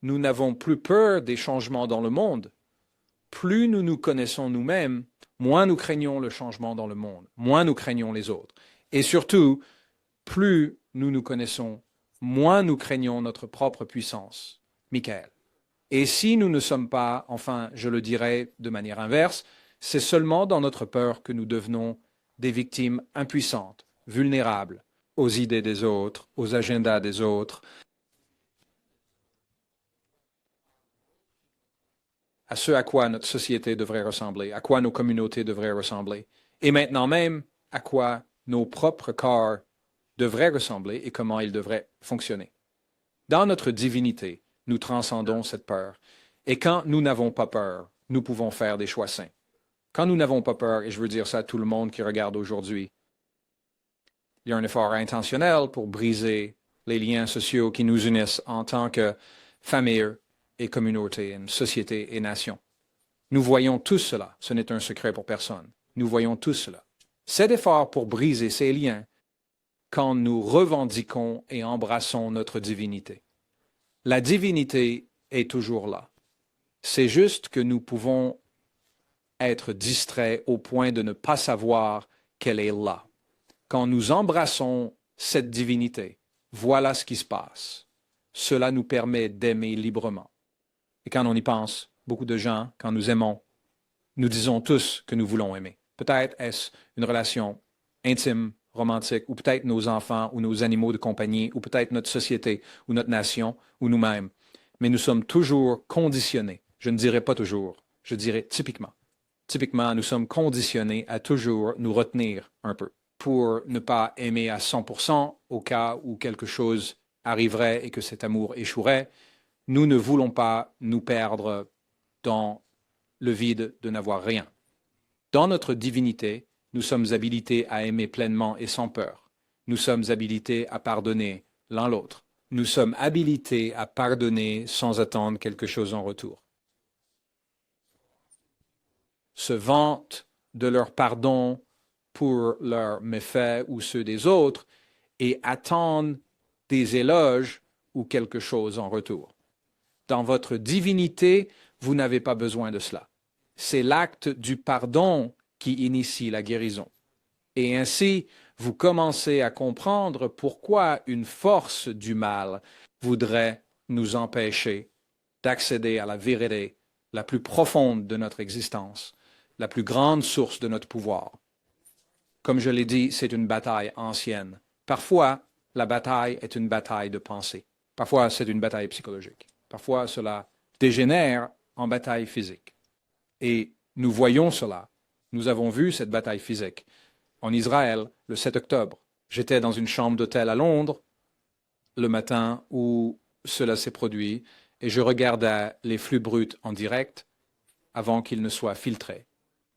nous n'avons plus peur des changements dans le monde. Plus nous nous connaissons nous-mêmes, moins nous craignons le changement dans le monde, moins nous craignons les autres. Et surtout, plus nous nous connaissons, moins nous craignons notre propre puissance. Michael. Et si nous ne sommes pas, enfin, je le dirais de manière inverse, c'est seulement dans notre peur que nous devenons des victimes impuissantes, vulnérables aux idées des autres, aux agendas des autres, à ce à quoi notre société devrait ressembler, à quoi nos communautés devraient ressembler, et maintenant même à quoi nos propres corps devraient ressembler et comment ils devraient fonctionner. Dans notre divinité, nous transcendons cette peur. Et quand nous n'avons pas peur, nous pouvons faire des choix sains. Quand nous n'avons pas peur, et je veux dire ça à tout le monde qui regarde aujourd'hui, il y a un effort intentionnel pour briser les liens sociaux qui nous unissent en tant que famille et communauté, une société et nation. Nous voyons tous cela, ce n'est un secret pour personne. Nous voyons tous cela. Cet effort pour briser ces liens, quand nous revendiquons et embrassons notre divinité. La divinité est toujours là. C'est juste que nous pouvons être distraits au point de ne pas savoir qu'elle est là. Quand nous embrassons cette divinité, voilà ce qui se passe. Cela nous permet d'aimer librement. Et quand on y pense, beaucoup de gens, quand nous aimons, nous disons tous que nous voulons aimer. Peut-être est-ce une relation intime, romantique, ou peut-être nos enfants ou nos animaux de compagnie, ou peut-être notre société ou notre nation ou nous-mêmes. Mais nous sommes toujours conditionnés. Je ne dirais pas toujours, je dirais typiquement. Typiquement, nous sommes conditionnés à toujours nous retenir un peu pour ne pas aimer à 100% au cas où quelque chose arriverait et que cet amour échouerait. Nous ne voulons pas nous perdre dans le vide de n'avoir rien. Dans notre divinité, nous sommes habilités à aimer pleinement et sans peur. Nous sommes habilités à pardonner l'un l'autre. Nous sommes habilités à pardonner sans attendre quelque chose en retour. Se vantent de leur pardon pour leurs méfaits ou ceux des autres et attendent des éloges ou quelque chose en retour. Dans votre divinité, vous n'avez pas besoin de cela. C'est l'acte du pardon qui initie la guérison. Et ainsi, vous commencez à comprendre pourquoi une force du mal voudrait nous empêcher d'accéder à la vérité la plus profonde de notre existence, la plus grande source de notre pouvoir. Comme je l'ai dit, c'est une bataille ancienne. Parfois, la bataille est une bataille de pensée. Parfois, c'est une bataille psychologique. Parfois, cela dégénère en bataille physique. Et nous voyons cela. Nous avons vu cette bataille physique en Israël le 7 octobre. J'étais dans une chambre d'hôtel à Londres le matin où cela s'est produit et je regardais les flux bruts en direct avant qu'ils ne soient filtrés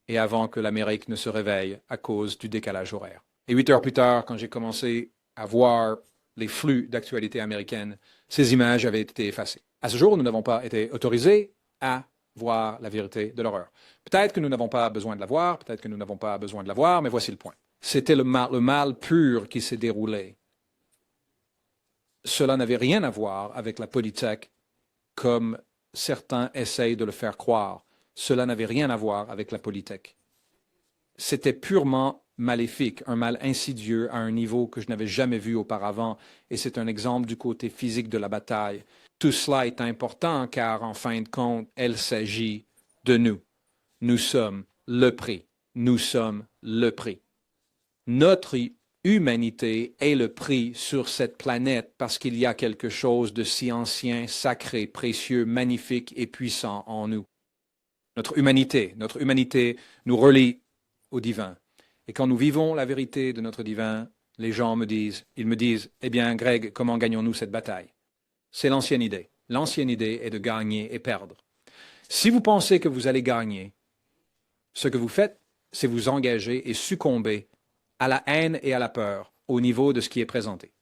et avant que l'Amérique ne se réveille à cause du décalage horaire. Et 8 heures plus tard, quand j'ai commencé à voir les flux d'actualité américaine, ces images avaient été effacées. À ce jour, nous n'avons pas été autorisés à voir la vérité de l'horreur. Peut-être que nous n'avons pas besoin de la voir, peut-être que nous n'avons pas besoin de la voir, mais voici le point. C'était le mal pur qui s'est déroulé. Cela n'avait rien à voir avec la politique comme certains essayent de le faire croire. Cela n'avait rien à voir avec la politique. C'était purement maléfique, un mal insidieux à un niveau que je n'avais jamais vu auparavant, et c'est un exemple du côté physique de la bataille. Tout cela est important car, en fin de compte, il s'agit de nous. Nous sommes le prix. Nous sommes le prix. Notre humanité est le prix sur cette planète parce qu'il y a quelque chose de si ancien, sacré, précieux, magnifique et puissant en nous. Notre humanité nous relie au divin. Et quand nous vivons la vérité de notre divin, les gens me disent, eh bien, Greg, comment gagnons-nous cette bataille? C'est l'ancienne idée. L'ancienne idée est de gagner et perdre. Si vous pensez que vous allez gagner, ce que vous faites, c'est vous engager et succomber à la haine et à la peur au niveau de ce qui est présenté.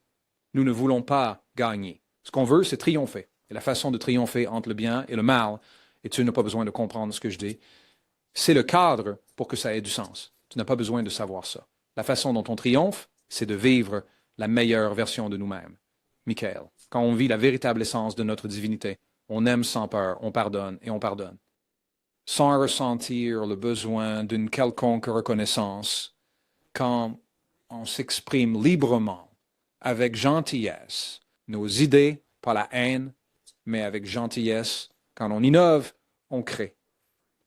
Nous ne voulons pas gagner. Ce qu'on veut, c'est triompher. Et la façon de triompher entre le bien et le mal, et tu n'as pas besoin de comprendre ce que je dis, c'est le cadre pour que ça ait du sens. Tu n'as pas besoin de savoir ça. La façon dont on triomphe, c'est de vivre la meilleure version de nous-mêmes. Michael, quand on vit la véritable essence de notre divinité, on aime sans peur, on pardonne et on pardonne. Sans ressentir le besoin d'une quelconque reconnaissance, quand on s'exprime librement, avec gentillesse, nos idées, pas la haine, mais avec gentillesse, quand on innove, on crée.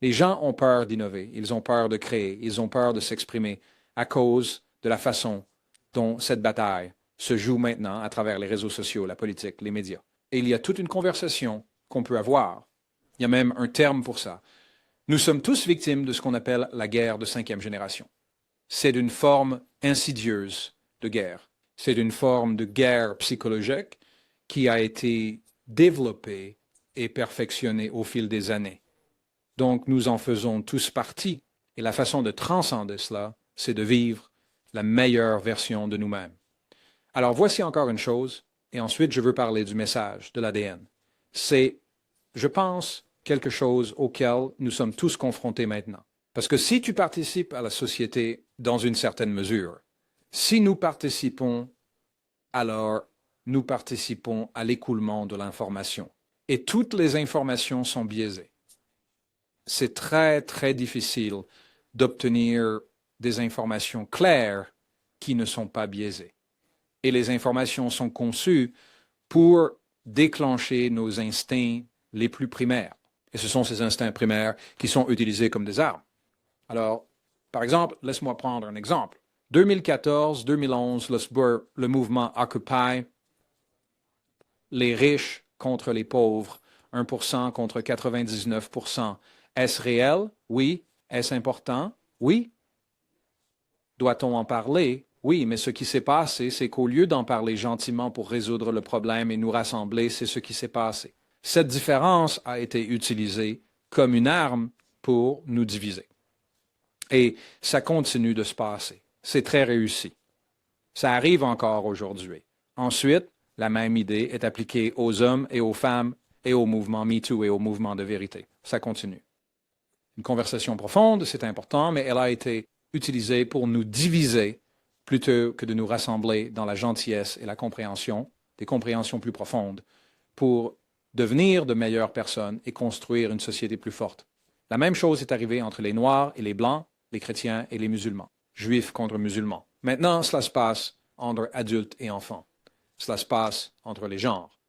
Les gens ont peur d'innover, ils ont peur de créer, ils ont peur de s'exprimer à cause de la façon dont cette bataille se joue maintenant à travers les réseaux sociaux, la politique, les médias. Et il y a toute une conversation qu'on peut avoir. Il y a même un terme pour ça. Nous sommes tous victimes de ce qu'on appelle la guerre de 5e génération. C'est une forme insidieuse de guerre. C'est une forme de guerre psychologique qui a été développée et perfectionnée au fil des années. Donc, nous en faisons tous partie. Et la façon de transcender cela, c'est de vivre la meilleure version de nous-mêmes. Alors, voici encore une chose, et ensuite, je veux parler du message de l'ADN. C'est, je pense, quelque chose auquel nous sommes tous confrontés maintenant. Parce que si tu participes à la société dans une certaine mesure, si nous participons, alors nous participons à l'écoulement de l'information. Et toutes les informations sont biaisées. C'est très, très difficile d'obtenir des informations claires qui ne sont pas biaisées. Et les informations sont conçues pour déclencher nos instincts les plus primaires. Et ce sont ces instincts primaires qui sont utilisés comme des armes. Alors, par exemple, laisse-moi prendre un exemple. 2014-2011, le mouvement Occupy, les riches contre les pauvres, 1% contre 99%. Est-ce réel? Oui. Est-ce important? Oui. Doit-on en parler? Oui, mais ce qui s'est passé, c'est qu'au lieu d'en parler gentiment pour résoudre le problème et nous rassembler, c'est ce qui s'est passé. Cette différence a été utilisée comme une arme pour nous diviser. Et ça continue de se passer. C'est très réussi. Ça arrive encore aujourd'hui. Ensuite, la même idée est appliquée aux hommes et aux femmes et au mouvement MeToo et au mouvement de vérité. Ça continue. Une conversation profonde, c'est important, mais elle a été utilisée pour nous diviser plutôt que de nous rassembler dans la gentillesse et la compréhension, des compréhensions plus profondes, pour devenir de meilleures personnes et construire une société plus forte. La même chose est arrivée entre les Noirs et les Blancs, les chrétiens et les musulmans, juifs contre musulmans. Maintenant, cela se passe entre adultes et enfants. Cela se passe entre les genres.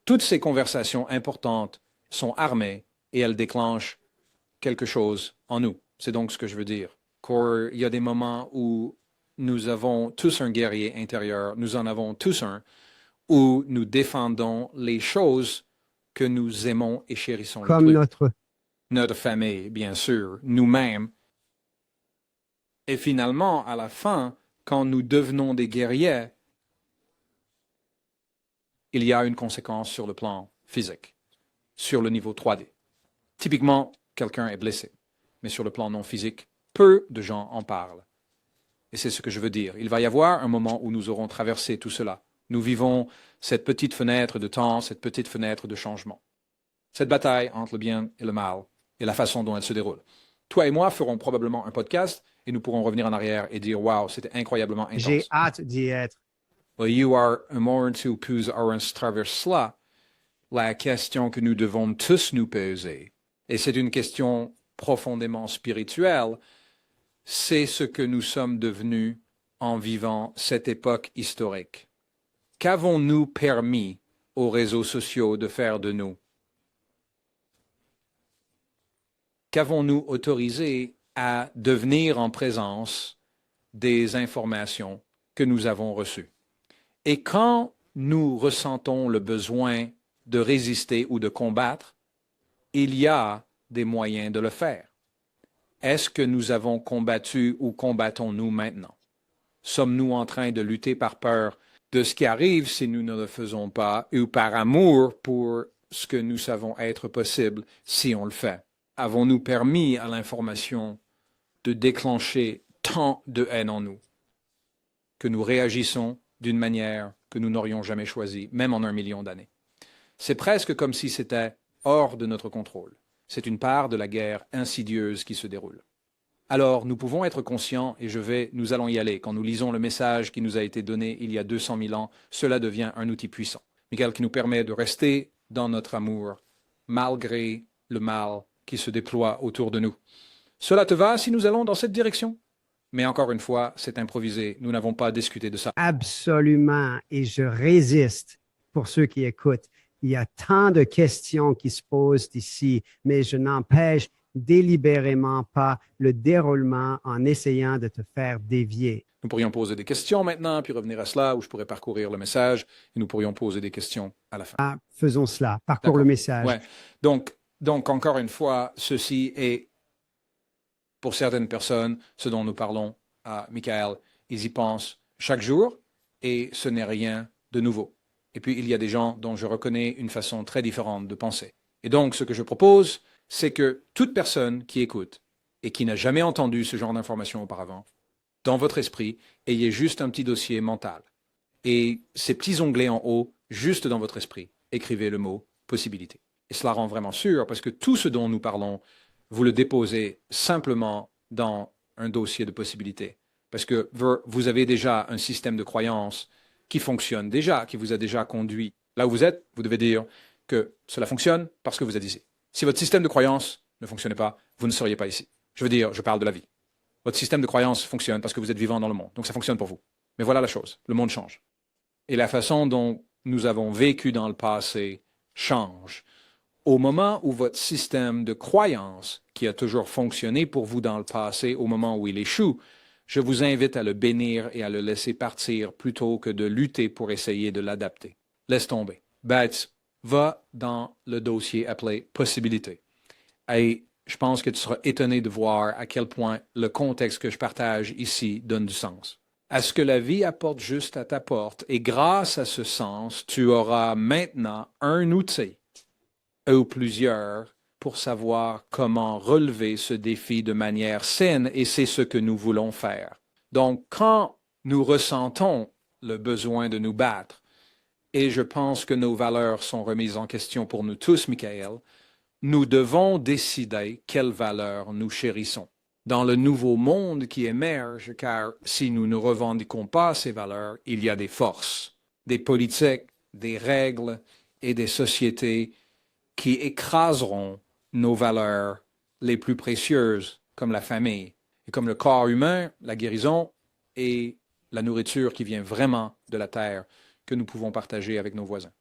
Toutes ces conversations importantes sont armées et elles déclenchent quelque chose en nous. C'est donc ce que je veux dire. Qu'il y a des moments où nous avons tous un guerrier intérieur, nous en avons tous un, où nous défendons les choses que nous aimons et chérissons le plus. Comme notre famille, bien sûr, nous-mêmes. Et finalement, à la fin, quand nous devenons des guerriers, il y a une conséquence sur le plan physique, sur le niveau 3D. Typiquement, quelqu'un est blessé, mais sur le plan non physique, peu de gens en parlent. Et c'est ce que je veux dire. Il va y avoir un moment où nous aurons traversé tout cela. Nous vivons cette petite fenêtre de temps, cette petite fenêtre de changement. Cette bataille entre le bien et le mal, et la façon dont elle se déroule. Toi et moi ferons probablement un podcast et nous pourrons revenir en arrière et dire « Wow, c'était incroyablement intense. » J'ai hâte d'y être. You are un moment où nous aurons traversé cela. La question que nous devons tous nous poser, et c'est une question profondément spirituelle, c'est ce que nous sommes devenus en vivant cette époque historique. Qu'avons-nous permis aux réseaux sociaux de faire de nous? Qu'avons-nous autorisé à devenir en présence des informations que nous avons reçues? Et quand nous ressentons le besoin de résister ou de combattre, il y a des moyens de le faire. Est-ce que nous avons combattu ou combattons-nous maintenant? Sommes-nous en train de lutter par peur de ce qui arrive si nous ne le faisons pas ou par amour pour ce que nous savons être possible si on le fait? Avons-nous permis à l'information de déclencher tant de haine en nous que nous réagissons d'une manière que nous n'aurions jamais choisie, même en 1 million d'années? C'est presque comme si c'était hors de notre contrôle. C'est une part de la guerre insidieuse qui se déroule. Alors, nous pouvons être conscients, et nous allons y aller. Quand nous lisons le message qui nous a été donné il y a 200 000 ans, cela devient un outil puissant. Michael, qui nous permet de rester dans notre amour, malgré le mal qui se déploie autour de nous. Cela te va si nous allons dans cette direction? Mais encore une fois, c'est improvisé. Nous n'avons pas discuté de ça. Absolument. Et je résiste pour ceux qui écoutent. Il y a tant de questions qui se posent ici, mais je n'empêche délibérément pas le déroulement en essayant de te faire dévier. Nous pourrions poser des questions maintenant, puis revenir à cela, où je pourrais parcourir le message, et nous pourrions poser des questions à la fin. Ah, faisons cela. Parcours le message. Ouais. Donc, encore une fois, ceci est, pour certaines personnes, ce dont nous parlons à Michael. Ils y pensent chaque jour, et ce n'est rien de nouveau. Et puis, il y a des gens dont je reconnais une façon très différente de penser. Et donc, ce que je propose, c'est que toute personne qui écoute et qui n'a jamais entendu ce genre d'informations auparavant, dans votre esprit, ayez juste un petit dossier mental. Et ces petits onglets en haut, juste dans votre esprit, écrivez le mot « possibilité ». Et cela rend vraiment sûr, parce que tout ce dont nous parlons, vous le déposez simplement dans un dossier de possibilités. Parce que vous avez déjà un système de croyance qui fonctionne déjà, qui vous a déjà conduit. Là où vous êtes, vous devez dire que cela fonctionne parce que vous êtes ici. Si votre système de croyance ne fonctionnait pas, vous ne seriez pas ici. Je veux dire, je parle de la vie. Votre système de croyance fonctionne parce que vous êtes vivant dans le monde. Donc ça fonctionne pour vous. Mais voilà la chose, le monde change. Et la façon dont nous avons vécu dans le passé change. Au moment où votre système de croyance, qui a toujours fonctionné pour vous dans le passé, au moment où il échoue, je vous invite à le bénir et à le laisser partir plutôt que de lutter pour essayer de l'adapter. Laisse tomber. Bête, va dans le dossier appelé possibilité. Et je pense que tu seras étonné de voir à quel point le contexte que je partage ici donne du sens. À ce que la vie apporte juste à ta porte, et grâce à ce sens, tu auras maintenant un outil, ou plusieurs, pour savoir comment relever ce défi de manière saine, et c'est ce que nous voulons faire. Donc, quand nous ressentons le besoin de nous battre, et je pense que nos valeurs sont remises en question pour nous tous, Michael, nous devons décider quelles valeurs nous chérissons. Dans le nouveau monde qui émerge, car si nous ne revendiquons pas ces valeurs, il y a des forces, des politiques, des règles et des sociétés qui écraseront nos valeurs les plus précieuses, comme la famille, et comme le corps humain, la guérison et la nourriture qui vient vraiment de la terre que nous pouvons partager avec nos voisins.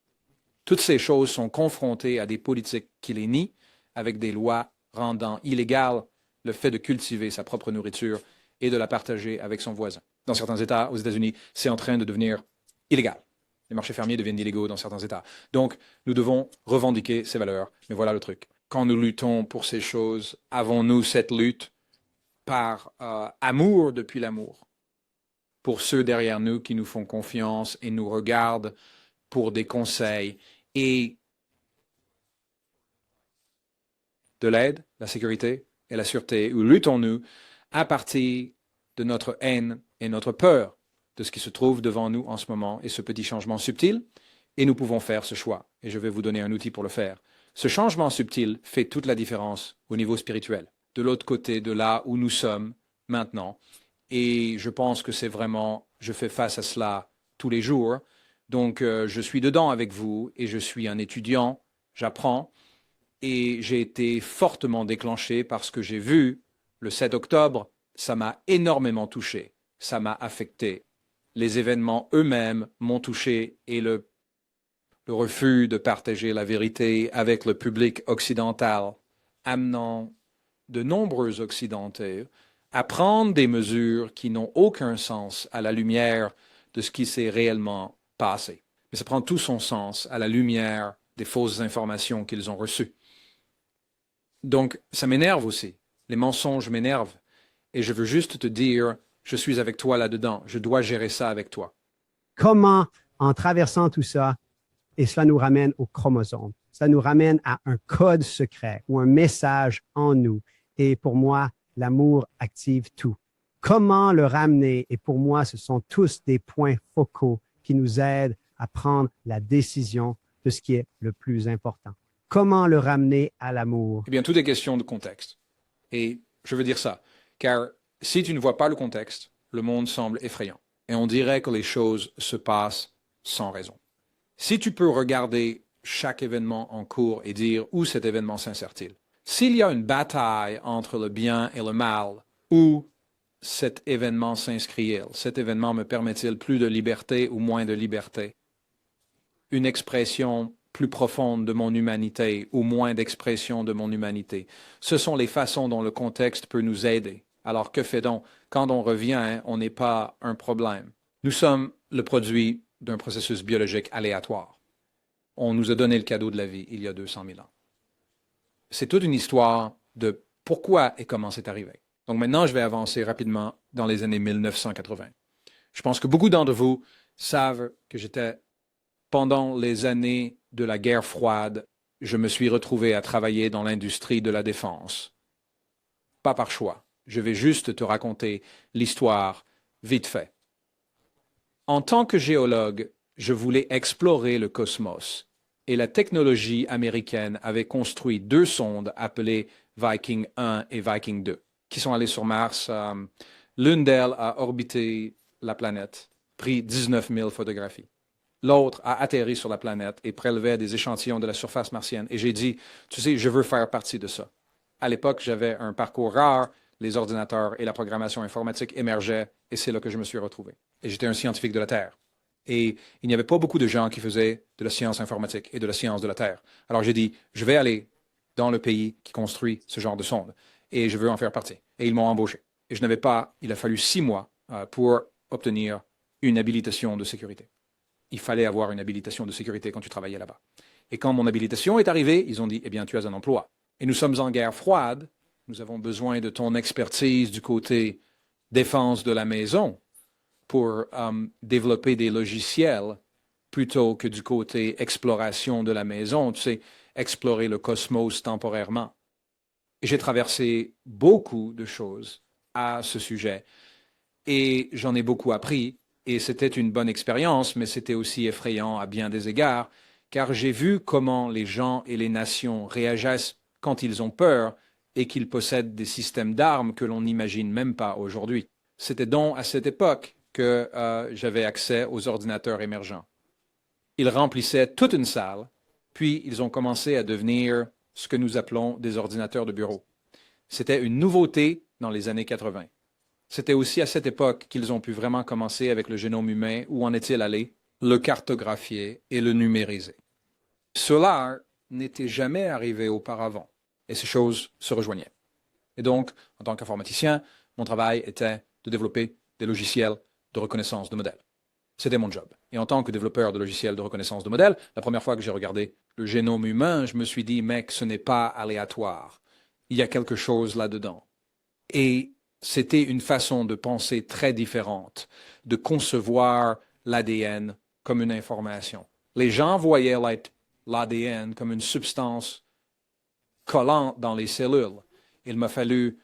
Toutes ces choses sont confrontées à des politiques qui les nient, avec des lois rendant illégal le fait de cultiver sa propre nourriture et de la partager avec son voisin. Dans certains États, aux États-Unis, c'est en train de devenir illégal. Les marchés fermiers deviennent illégaux dans certains États. Donc, nous devons revendiquer ces valeurs. Mais voilà le truc. Quand nous luttons pour ces choses, avons-nous cette lutte par amour depuis l'amour? Pour ceux derrière nous qui nous font confiance et nous regardent pour des conseils et de l'aide, la sécurité et la sûreté, ou luttons-nous à partir de notre haine et notre peur de ce qui se trouve devant nous en ce moment et ce petit changement subtil, et nous pouvons faire ce choix. Et je vais vous donner un outil pour le faire. Ce changement subtil fait toute la différence au niveau spirituel, de l'autre côté de là où nous sommes maintenant. Et je pense que c'est vraiment, je fais face à cela tous les jours. Donc, je suis dedans avec vous et je suis un étudiant, j'apprends. Et j'ai été fortement déclenché parce que j'ai vu le 7 octobre, ça m'a énormément touché, ça m'a affecté. Les événements eux-mêmes m'ont touché et le refus de partager la vérité avec le public occidental, amenant de nombreux Occidentaux à prendre des mesures qui n'ont aucun sens à la lumière de ce qui s'est réellement passé. Mais ça prend tout son sens à la lumière des fausses informations qu'ils ont reçues. Donc, ça m'énerve aussi. Les mensonges m'énervent. Et je veux juste te dire, je suis avec toi là-dedans. Je dois gérer ça avec toi. Comment, en traversant tout ça, et cela nous ramène au chromosome, ça nous ramène à un code secret ou un message en nous. Et pour moi, l'amour active tout. Comment le ramener? Et pour moi, ce sont tous des points focaux qui nous aident à prendre la décision de ce qui est le plus important. Comment le ramener à l'amour? Eh bien, tout est question de contexte. Et je veux dire ça, car si tu ne vois pas le contexte, le monde semble effrayant. Et on dirait que les choses se passent sans raison. Si tu peux regarder chaque événement en cours et dire où cet événement s'insère-t-il, s'il y a une bataille entre le bien et le mal, où cet événement s'inscrit-il? Cet événement me permet-il plus de liberté ou moins de liberté? Une expression plus profonde de mon humanité ou moins d'expression de mon humanité? Ce sont les façons dont le contexte peut nous aider. Alors que fait-on? Quand on revient, on n'est pas un problème. Nous sommes le produit d'un processus biologique aléatoire. On nous a donné le cadeau de la vie il y a 200 000 ans. C'est toute une histoire de pourquoi et comment c'est arrivé. Donc maintenant, je vais avancer rapidement dans les années 1980. Je pense que beaucoup d'entre vous savent que j'étais, pendant les années de la guerre froide, je me suis retrouvé à travailler dans l'industrie de la défense. Pas par choix. Je vais juste te raconter l'histoire vite fait. En tant que géologue, je voulais explorer le cosmos et la technologie américaine avait construit 2 sondes appelées Viking 1 et Viking 2 qui sont allées sur Mars. L'une d'elles a orbité la planète, pris 19 000 photographies. L'autre a atterri sur la planète et prélevé des échantillons de la surface martienne. Et j'ai dit, tu sais, je veux faire partie de ça. À l'époque, j'avais un parcours rare, les ordinateurs et la programmation informatique émergeaient, et c'est là que je me suis retrouvé. Et j'étais un scientifique de la Terre. Et il n'y avait pas beaucoup de gens qui faisaient de la science informatique et de la science de la Terre. Alors j'ai dit, je vais aller dans le pays qui construit ce genre de sonde, et je veux en faire partie. Et ils m'ont embauché. Et je n'avais pas, il a fallu 6 mois pour obtenir une habilitation de sécurité. Il fallait avoir une habilitation de sécurité quand tu travaillais là-bas. Et quand mon habilitation est arrivée, ils ont dit, eh bien, tu as un emploi. Et nous sommes en guerre froide. Nous avons besoin de ton expertise du côté défense de la maison pour développer des logiciels plutôt que du côté exploration de la maison, tu sais, explorer le cosmos temporairement. Et j'ai traversé beaucoup de choses à ce sujet. Et j'en ai beaucoup appris. Et c'était une bonne expérience, mais c'était aussi effrayant à bien des égards, car j'ai vu comment les gens et les nations réagissent quand ils ont peur et qu'ils possèdent des systèmes d'armes que l'on n'imagine même pas aujourd'hui. C'était donc à cette époque que j'avais accès aux ordinateurs émergents. Ils remplissaient toute une salle, puis ils ont commencé à devenir ce que nous appelons des ordinateurs de bureau. C'était une nouveauté dans les années 80. C'était aussi à cette époque qu'ils ont pu vraiment commencer avec le génome humain, où en est-il allé, le cartographier et le numériser. Cela n'était jamais arrivé auparavant, et ces choses se rejoignaient. Et donc, en tant qu'informaticien, mon travail était de développer des logiciels de reconnaissance de modèles. C'était mon job. Et en tant que développeur de logiciels de reconnaissance de modèles, la première fois que j'ai regardé le génome humain, je me suis dit, mec, ce n'est pas aléatoire. Il y a quelque chose là-dedans. Et c'était une façon de penser très différente, de concevoir l'ADN comme une information. Les gens voyaient l'ADN comme une substance collante dans les cellules. Il m'a fallu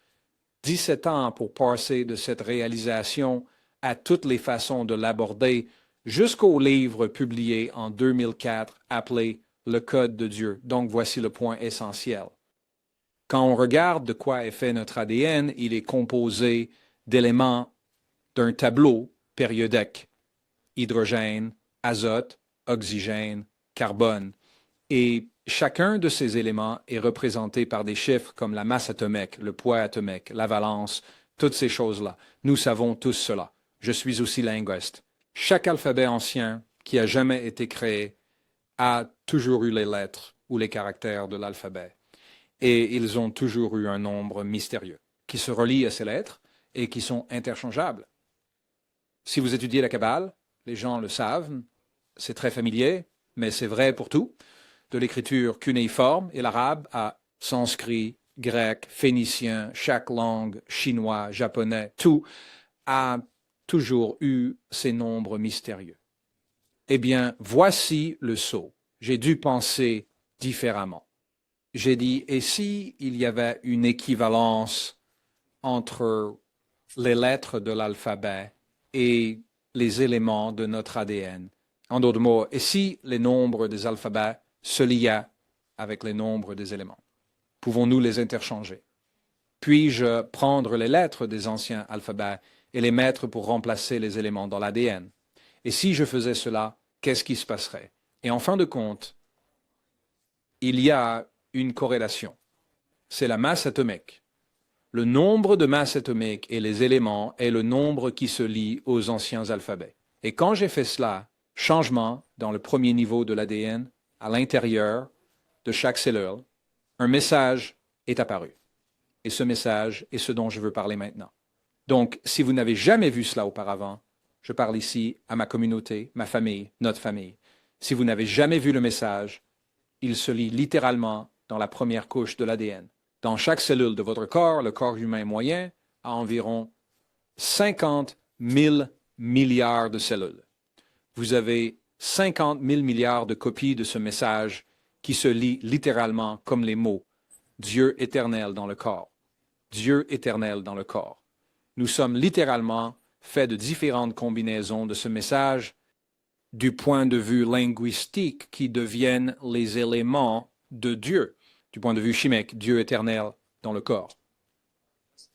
17 ans pour passer de cette réalisation à toutes les façons de l'aborder jusqu'au livre publié en 2004 appelé Le Code de Dieu. Donc voici le point essentiel. Quand on regarde de quoi est fait notre ADN, il est composé d'éléments d'un tableau périodique: hydrogène, azote, oxygène, carbone. Et chacun de ces éléments est représenté par des chiffres comme la masse atomique, le poids atomique, la valence, toutes ces choses-là. Nous savons tous cela. Je suis aussi linguiste. Chaque alphabet ancien qui a jamais été créé a toujours eu les lettres ou les caractères de l'alphabet. Et ils ont toujours eu un nombre mystérieux qui se relie à ces lettres et qui sont interchangeables. Si vous étudiez la Kabbale, les gens le savent, c'est très familier, mais c'est vrai pour tout, de l'écriture cunéiforme et l'arabe à sanskrit, grec, phénicien, chaque langue, chinois, japonais, tout a toujours eu ces nombres mystérieux. Eh bien, voici le saut. J'ai dû penser différemment. J'ai dit, et si il y avait une équivalence entre les lettres de l'alphabet et les éléments de notre ADN? En d'autres mots, et si les nombres des alphabets se liaient avec les nombres des éléments? Pouvons-nous les interchanger? Puis-je prendre les lettres des anciens alphabets et les mettre pour remplacer les éléments dans l'ADN? Et si je faisais cela, qu'est-ce qui se passerait? Et en fin de compte, il y a une corrélation. C'est la masse atomique. Le nombre de masses atomiques et les éléments est le nombre qui se lie aux anciens alphabets. Et quand j'ai fait cela, changement dans le premier niveau de l'ADN, à l'intérieur de chaque cellule, un message est apparu. Et ce message est ce dont je veux parler maintenant. Donc, si vous n'avez jamais vu cela auparavant, je parle ici à ma communauté, ma famille, notre famille. Si vous n'avez jamais vu le message, il se lie littéralement dans la première couche de l'ADN. Dans chaque cellule de votre corps, le corps humain moyen a environ 50 000 milliards de cellules. Vous avez 50 000 milliards de copies de ce message qui se lit littéralement comme les mots « Dieu éternel dans le corps »,« Dieu éternel dans le corps ». Nous sommes littéralement faits de différentes combinaisons de ce message du point de vue linguistique qui deviennent les éléments de Dieu. Du point de vue chimique, Dieu éternel dans le corps.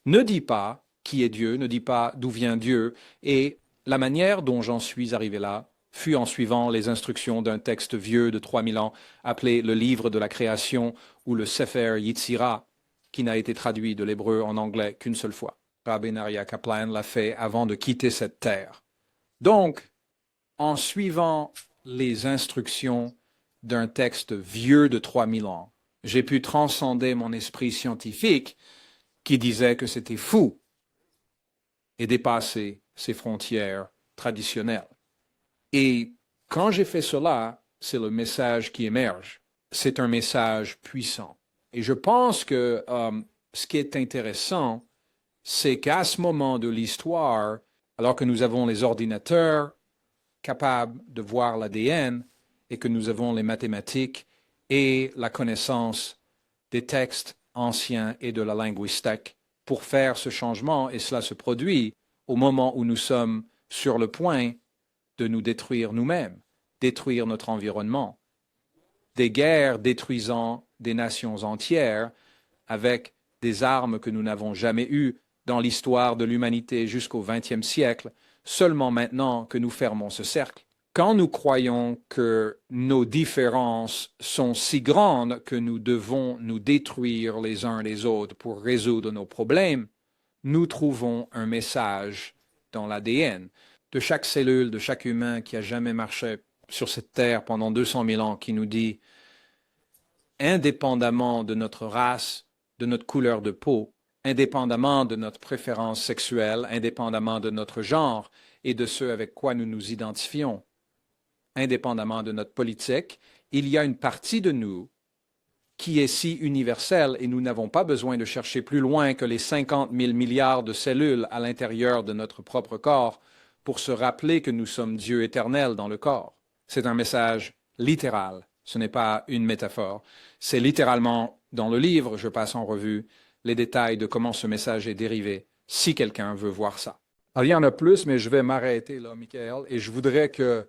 Ne dis pas qui est Dieu, ne dis pas d'où vient Dieu, et la manière dont j'en suis arrivé là fut en suivant les instructions d'un texte vieux de 3000 ans appelé le Livre de la Création ou le Sefer Yitzira, qui n'a été traduit de l'hébreu en anglais qu'une seule fois. Rabbi Naria Kaplan l'a fait avant de quitter cette terre. Donc, en suivant les instructions d'un texte vieux de 3000 ans, j'ai pu transcender mon esprit scientifique qui disait que c'était fou et dépasser ces frontières traditionnelles. Et quand j'ai fait cela, c'est le message qui émerge. C'est un message puissant. Et je pense que ce qui est intéressant, c'est qu'à ce moment de l'histoire, alors que nous avons les ordinateurs capables de voir l'ADN et que nous avons les mathématiques et la connaissance des textes anciens et de la linguistique pour faire ce changement, et cela se produit au moment où nous sommes sur le point de nous détruire nous-mêmes, détruire notre environnement, des guerres détruisant des nations entières avec des armes que nous n'avons jamais eues dans l'histoire de l'humanité jusqu'au XXe siècle, seulement maintenant que nous fermons ce cercle. Quand nous croyons que nos différences sont si grandes que nous devons nous détruire les uns les autres pour résoudre nos problèmes, nous trouvons un message dans l'ADN de chaque cellule, de chaque humain qui a jamais marché sur cette terre pendant 200 000 ans, qui nous dit, indépendamment de notre race, de notre couleur de peau, indépendamment de notre préférence sexuelle, indépendamment de notre genre et de ceux avec quoi nous nous identifions, indépendamment de notre politique, il y a une partie de nous qui est si universelle et nous n'avons pas besoin de chercher plus loin que les 50 000 milliards de cellules à l'intérieur de notre propre corps pour se rappeler que nous sommes Dieu éternel dans le corps. C'est un message littérale. Ce n'est pas une métaphore. C'est littéralement dans le livre, je passe en revue les détails de comment ce message est dérivé, si quelqu'un veut voir ça. Alors, il y en a plus, mais je vais m'arrêter là, Michael, et je voudrais que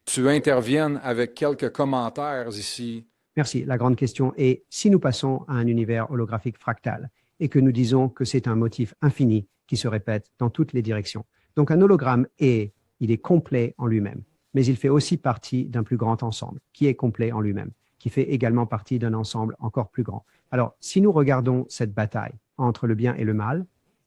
tu interviennes avec quelques commentaires ici. Merci. La grande question est, si nous passons à un univers holographique fractal et que nous disons que c'est un motif infini qui se répète dans toutes les directions. Donc un hologramme il est complet en lui-même, mais il fait aussi partie d'un plus grand ensemble qui est complet en lui-même, qui fait également partie d'un ensemble encore plus grand. Alors, si nous regardons cette bataille entre le bien et le mal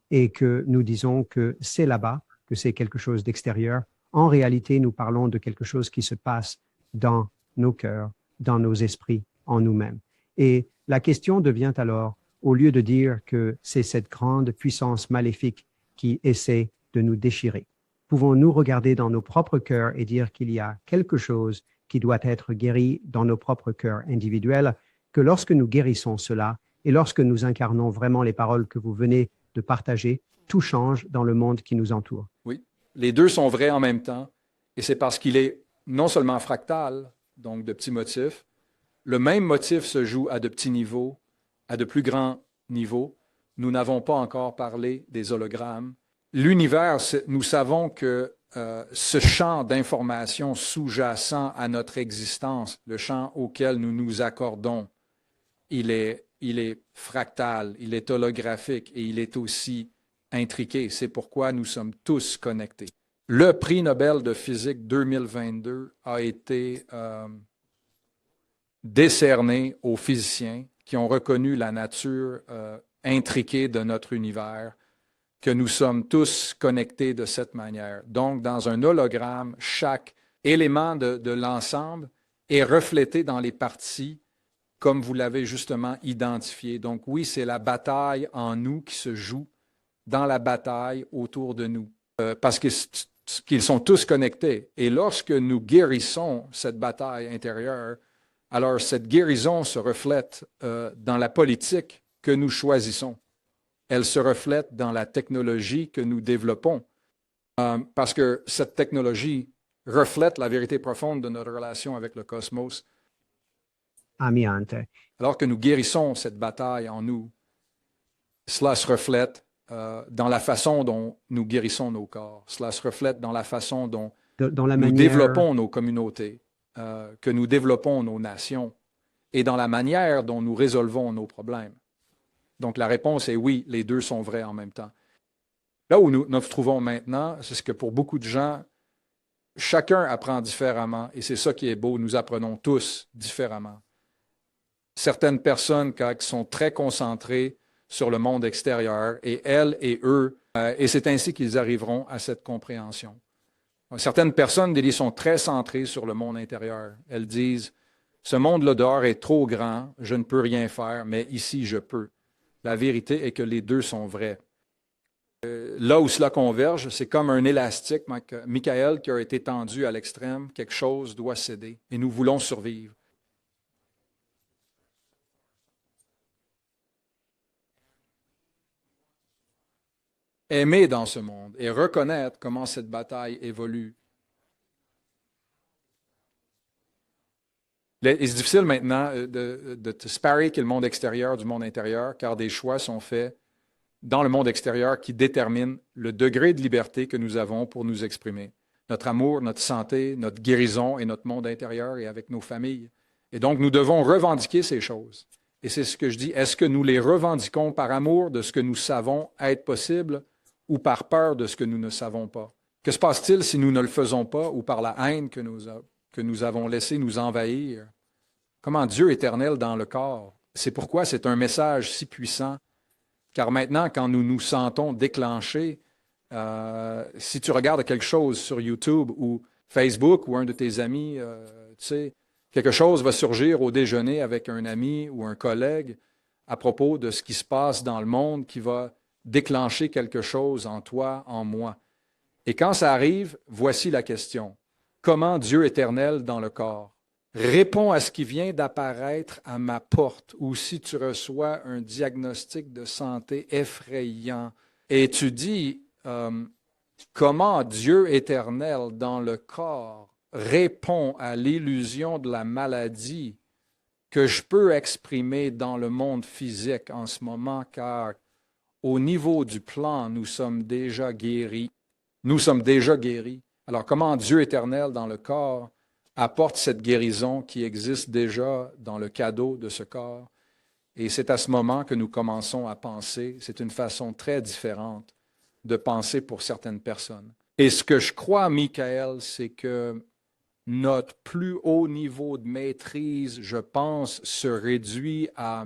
et que nous disons que c'est là-bas, que c'est quelque chose d'extérieur, en réalité, nous parlons de quelque chose qui se passe dans nos cœurs, dans nos esprits, en nous-mêmes. Et la question devient alors, au lieu de dire que c'est cette grande puissance maléfique qui essaie de nous déchirer, pouvons-nous regarder dans nos propres cœurs et dire qu'il y a quelque chose qui doit être guéri dans nos propres cœurs individuels, que lorsque nous guérissons cela et lorsque nous incarnons vraiment les paroles que vous venez de partager, tout change dans le monde qui nous entoure. Oui, les deux sont vrais en même temps, et c'est parce qu'il est non seulement fractal, donc de petits motifs, le même motif se joue à de petits niveaux, à de plus grands niveaux. Nous n'avons pas encore parlé des hologrammes. L'univers, nous savons que ce champ d'information sous-jacent à notre existence, le champ auquel nous nous accordons, il est fractal, il est holographique et il est aussi intriqué. C'est pourquoi nous sommes tous connectés. Le prix Nobel de physique 2022 a été décerné aux physiciens qui ont reconnu la nature intriquée de notre univers, que nous sommes tous connectés de cette manière. Donc, dans un hologramme, chaque élément de l'ensemble est reflété dans les parties comme vous l'avez justement identifié. Donc oui, c'est la bataille en nous qui se joue dans la bataille autour de nous, parce qu'ils sont tous connectés. Et lorsque nous guérissons cette bataille intérieure, alors cette guérison se reflète dans la politique que nous choisissons. Elle se reflète dans la technologie que nous développons, parce que cette technologie reflète la vérité profonde de notre relation avec le cosmos. Amiante. Alors que nous guérissons cette bataille en nous, cela se reflète dans la façon dont nous guérissons nos corps. Cela se reflète dans la façon dont nous développons nos communautés, que nous développons nos nations et dans la manière dont nous résolvons nos problèmes. Donc la réponse est oui, les deux sont vrais en même temps. Là où nous nous trouvons maintenant, c'est que pour beaucoup de gens, chacun apprend différemment et c'est ça qui est beau, nous apprenons tous différemment. Certaines personnes qui sont très concentrées sur le monde extérieur, et elles et eux, et c'est ainsi qu'ils arriveront à cette compréhension. Certaines personnes, sont très centrées sur le monde intérieur. Elles disent, ce monde-là dehors est trop grand, je ne peux rien faire, mais ici, je peux. La vérité est que les deux sont vrais. Là où cela converge, c'est comme un élastique, Michael, qui a été tendu à l'extrême, quelque chose doit céder, et nous voulons survivre. Aimer dans ce monde et reconnaître comment cette bataille évolue. C'est difficile maintenant de séparer le monde extérieur du monde intérieur, car des choix sont faits dans le monde extérieur qui déterminent le degré de liberté que nous avons pour nous exprimer. Notre amour, notre santé, notre guérison et notre monde intérieur et avec nos familles. Et donc, nous devons revendiquer ces choses. Et c'est ce que je dis. Est-ce que nous les revendiquons par amour de ce que nous savons être possible ou par peur de ce que nous ne savons pas? Que se passe-t-il si nous ne le faisons pas ou par la haine que nous avons laissé nous envahir? Comment Dieu éternel dans le corps? C'est pourquoi c'est un message si puissant. Car maintenant, quand nous nous sentons déclenchés, si tu regardes quelque chose sur YouTube ou Facebook ou un de tes amis, tu sais, quelque chose va surgir au déjeuner avec un ami ou un collègue à propos de ce qui se passe dans le monde qui va déclencher quelque chose en toi, en moi. Et quand ça arrive, voici la question. Comment Dieu éternel dans le corps répond à ce qui vient d'apparaître à ma porte, ou si tu reçois un diagnostic de santé effrayant et tu dis comment Dieu éternel dans le corps répond à l'illusion de la maladie que je peux exprimer dans le monde physique en ce moment, car au niveau du plan, nous sommes déjà guéris. Nous sommes déjà guéris. Alors, comment Dieu éternel dans le corps apporte cette guérison qui existe déjà dans le cadeau de ce corps? Et c'est à ce moment que nous commençons à penser. C'est une façon très différente de penser pour certaines personnes. Et ce que je crois, Michael, c'est que notre plus haut niveau de maîtrise, je pense, se réduit à,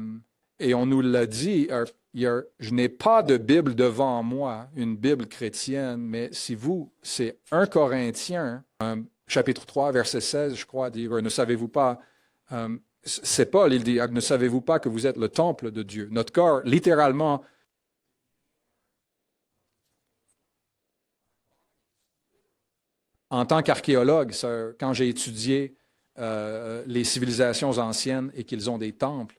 et on nous l'a dit, je n'ai pas de Bible devant moi, une Bible chrétienne, mais si vous, c'est 1 Corinthiens, chapitre 3, verset 16, je crois, dit, ne savez-vous pas, c'est Paul, il dit, ne savez-vous pas que vous êtes le temple de Dieu? Notre corps, littéralement, en tant qu'archéologue, quand j'ai étudié les civilisations anciennes et qu'ils ont des temples,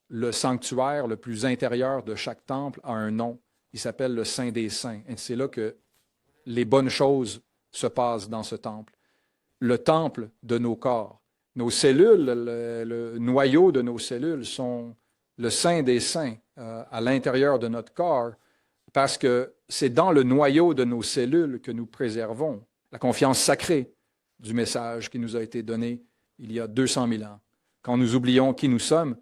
le sanctuaire le plus intérieur de chaque temple a un nom. Il s'appelle le Saint des Saints. Et c'est là que les bonnes choses se passent dans ce temple. Le temple de nos corps. Nos cellules, le noyau de nos cellules sont le Saint des Saints à l'intérieur de notre corps parce que c'est dans le noyau de nos cellules que nous préservons la confiance sacrée du message qui nous a été donné il y a 200 000 ans. Quand nous oublions qui nous sommes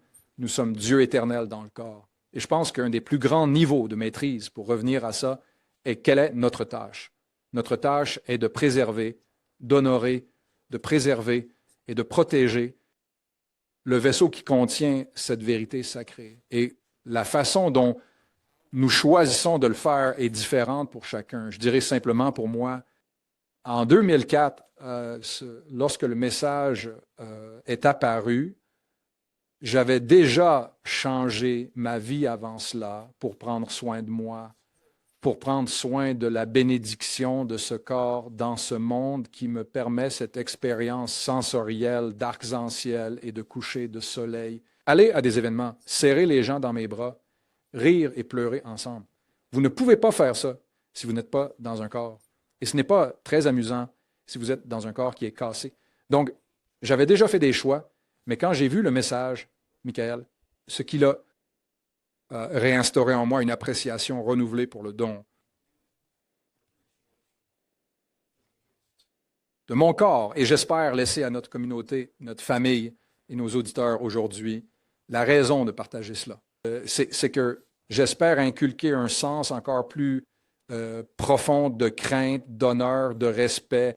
Dieu éternel dans le corps. Et je pense qu'un des plus grands niveaux de maîtrise, pour revenir à ça, est quelle est notre tâche. Notre tâche est de préserver, d'honorer, de préserver et de protéger le vaisseau qui contient cette vérité sacrée. Et la façon dont nous choisissons de le faire est différente pour chacun. Je dirais simplement pour moi, en 2004, lorsque le message est apparu, j'avais déjà changé ma vie avant cela pour prendre soin de moi, pour prendre soin de la bénédiction de ce corps dans ce monde qui me permet cette expérience sensorielle d'arc-en-ciel et de coucher de soleil. Aller à des événements, serrer les gens dans mes bras, rire et pleurer ensemble. Vous ne pouvez pas faire ça si vous n'êtes pas dans un corps. Et ce n'est pas très amusant si vous êtes dans un corps qui est cassé. Donc, j'avais déjà fait des choix, mais quand j'ai vu le message, Michael, ce qu'il a réinstauré en moi une appréciation renouvelée pour le don de mon corps, et j'espère laisser à notre communauté, notre famille et nos auditeurs aujourd'hui la raison de partager cela. C'est que j'espère inculquer un sens encore plus profond de crainte, d'honneur, de respect,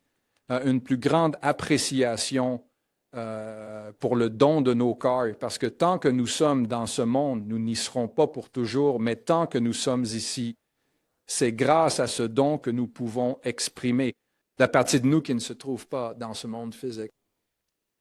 une plus grande appréciation pour le don de nos corps, parce que tant que nous sommes dans ce monde, nous n'y serons pas pour toujours, mais tant que nous sommes ici, c'est grâce à ce don que nous pouvons exprimer la partie de nous qui ne se trouve pas dans ce monde physique.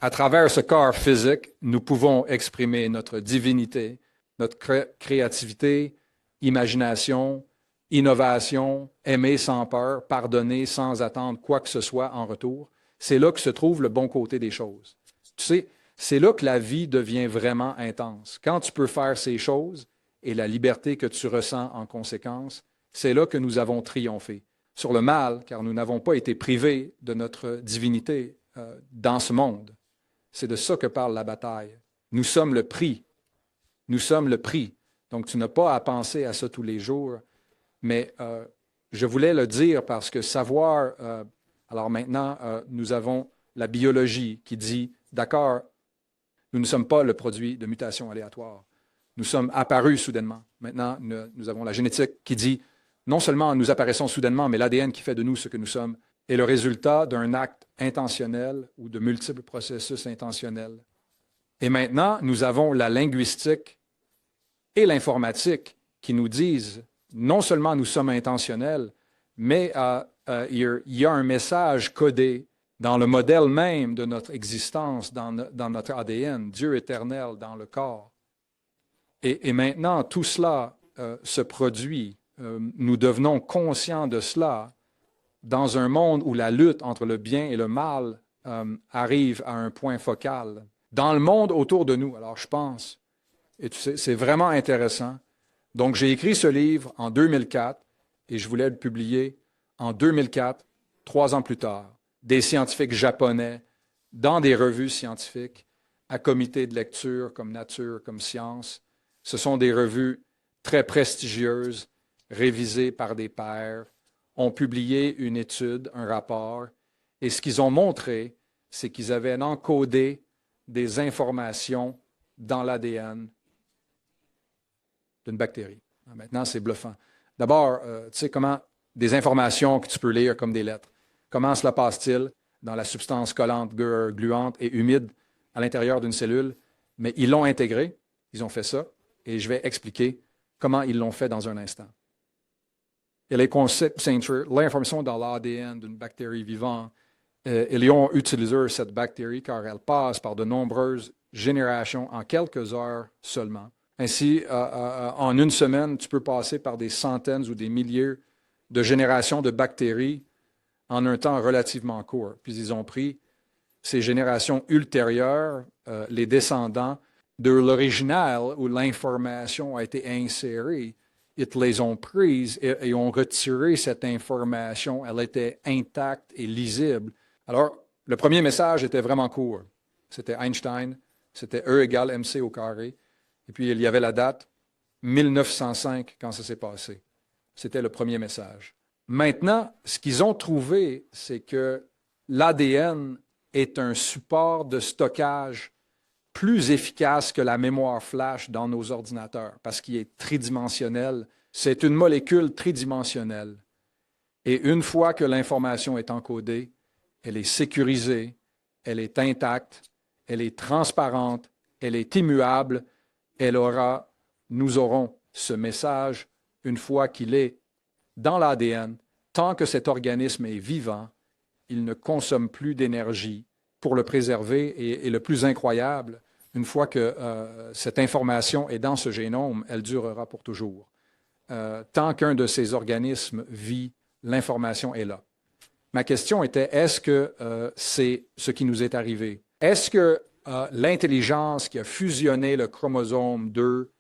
À travers ce corps physique, nous pouvons exprimer notre divinité, notre créativité, imagination, innovation, aimer sans peur, pardonner sans attendre quoi que ce soit en retour. C'est là que se trouve le bon côté des choses. Tu sais, c'est là que la vie devient vraiment intense. Quand tu peux faire ces choses et la liberté que tu ressens en conséquence, c'est là que nous avons triomphé sur le mal, car nous n'avons pas été privés de notre divinité dans ce monde. C'est de ça que parle la bataille. Nous sommes le prix. Nous sommes le prix. Donc, tu n'as pas à penser à ça tous les jours. Mais je voulais le dire parce que savoir... alors maintenant, nous avons la biologie qui dit, d'accord, nous ne sommes pas le produit de mutations aléatoires. Nous sommes apparus soudainement. Maintenant, nous avons la génétique qui dit, non seulement nous apparaissons soudainement, mais l'ADN qui fait de nous ce que nous sommes est le résultat d'un acte intentionnel ou de multiples processus intentionnels. Et maintenant, nous avons la linguistique et l'informatique qui nous disent, non seulement nous sommes intentionnels, mais il y a un message codé dans le modèle même de notre existence, dans notre ADN, Dieu éternel dans le corps. Et maintenant, tout cela se produit. Nous devenons conscients de cela dans un monde où la lutte entre le bien et le mal arrive à un point focal. Dans le monde autour de nous, alors je pense, et tu sais, c'est vraiment intéressant. Donc, j'ai écrit ce livre en 2004 et je voulais le publier en 2004, 3 ans plus tard. des scientifiques japonais dans des revues scientifiques, à comité de lecture comme Nature, comme Science. Ce sont des revues très prestigieuses, révisées par des pairs, ont publié une étude, un rapport, et ce qu'ils ont montré, c'est qu'ils avaient encodé des informations dans l'ADN d'une bactérie. Maintenant, c'est bluffant. D'abord, tu sais comment des informations que tu peux lire comme des lettres. Comment cela passe-t-il dans la substance collante, gluante et humide à l'intérieur d'une cellule? Mais ils l'ont intégré, ils ont fait ça, et je vais expliquer comment ils l'ont fait dans un instant. Et les concepts, l'information dans l'ADN d'une bactérie vivante, ils ont utilisé cette bactérie car elle passe par de nombreuses générations en quelques heures seulement. Ainsi, en une semaine, tu peux passer par des centaines ou des milliers de générations de bactéries en un temps relativement court. Puis ils ont pris ces générations ultérieures, les descendants de l'original où l'information a été insérée. Ils les ont prises et ont retiré cette information. Elle était intacte et lisible. Alors, le premier message était vraiment court. C'était Einstein, c'était E égale mc au carré. Et puis, il y avait la date 1905 quand ça s'est passé. C'était le premier message. Maintenant, ce qu'ils ont trouvé, c'est que l'ADN est un support de stockage plus efficace que la mémoire flash dans nos ordinateurs parce qu'il est tridimensionnel. C'est une molécule tridimensionnelle. Et une fois que l'information est encodée, elle est sécurisée, elle est intacte, elle est transparente, elle est immuable. Nous aurons ce message une fois qu'il est dans l'ADN. Tant que cet organisme est vivant, il ne consomme plus d'énergie pour le préserver. Et le plus incroyable, une fois que cette information est dans ce génome, elle durera pour toujours. Tant qu'un de ces organismes vit, l'information est là. Ma question était, est-ce que c'est ce qui nous est arrivé? Est-ce que l'intelligence qui a fusionné le chromosome 2,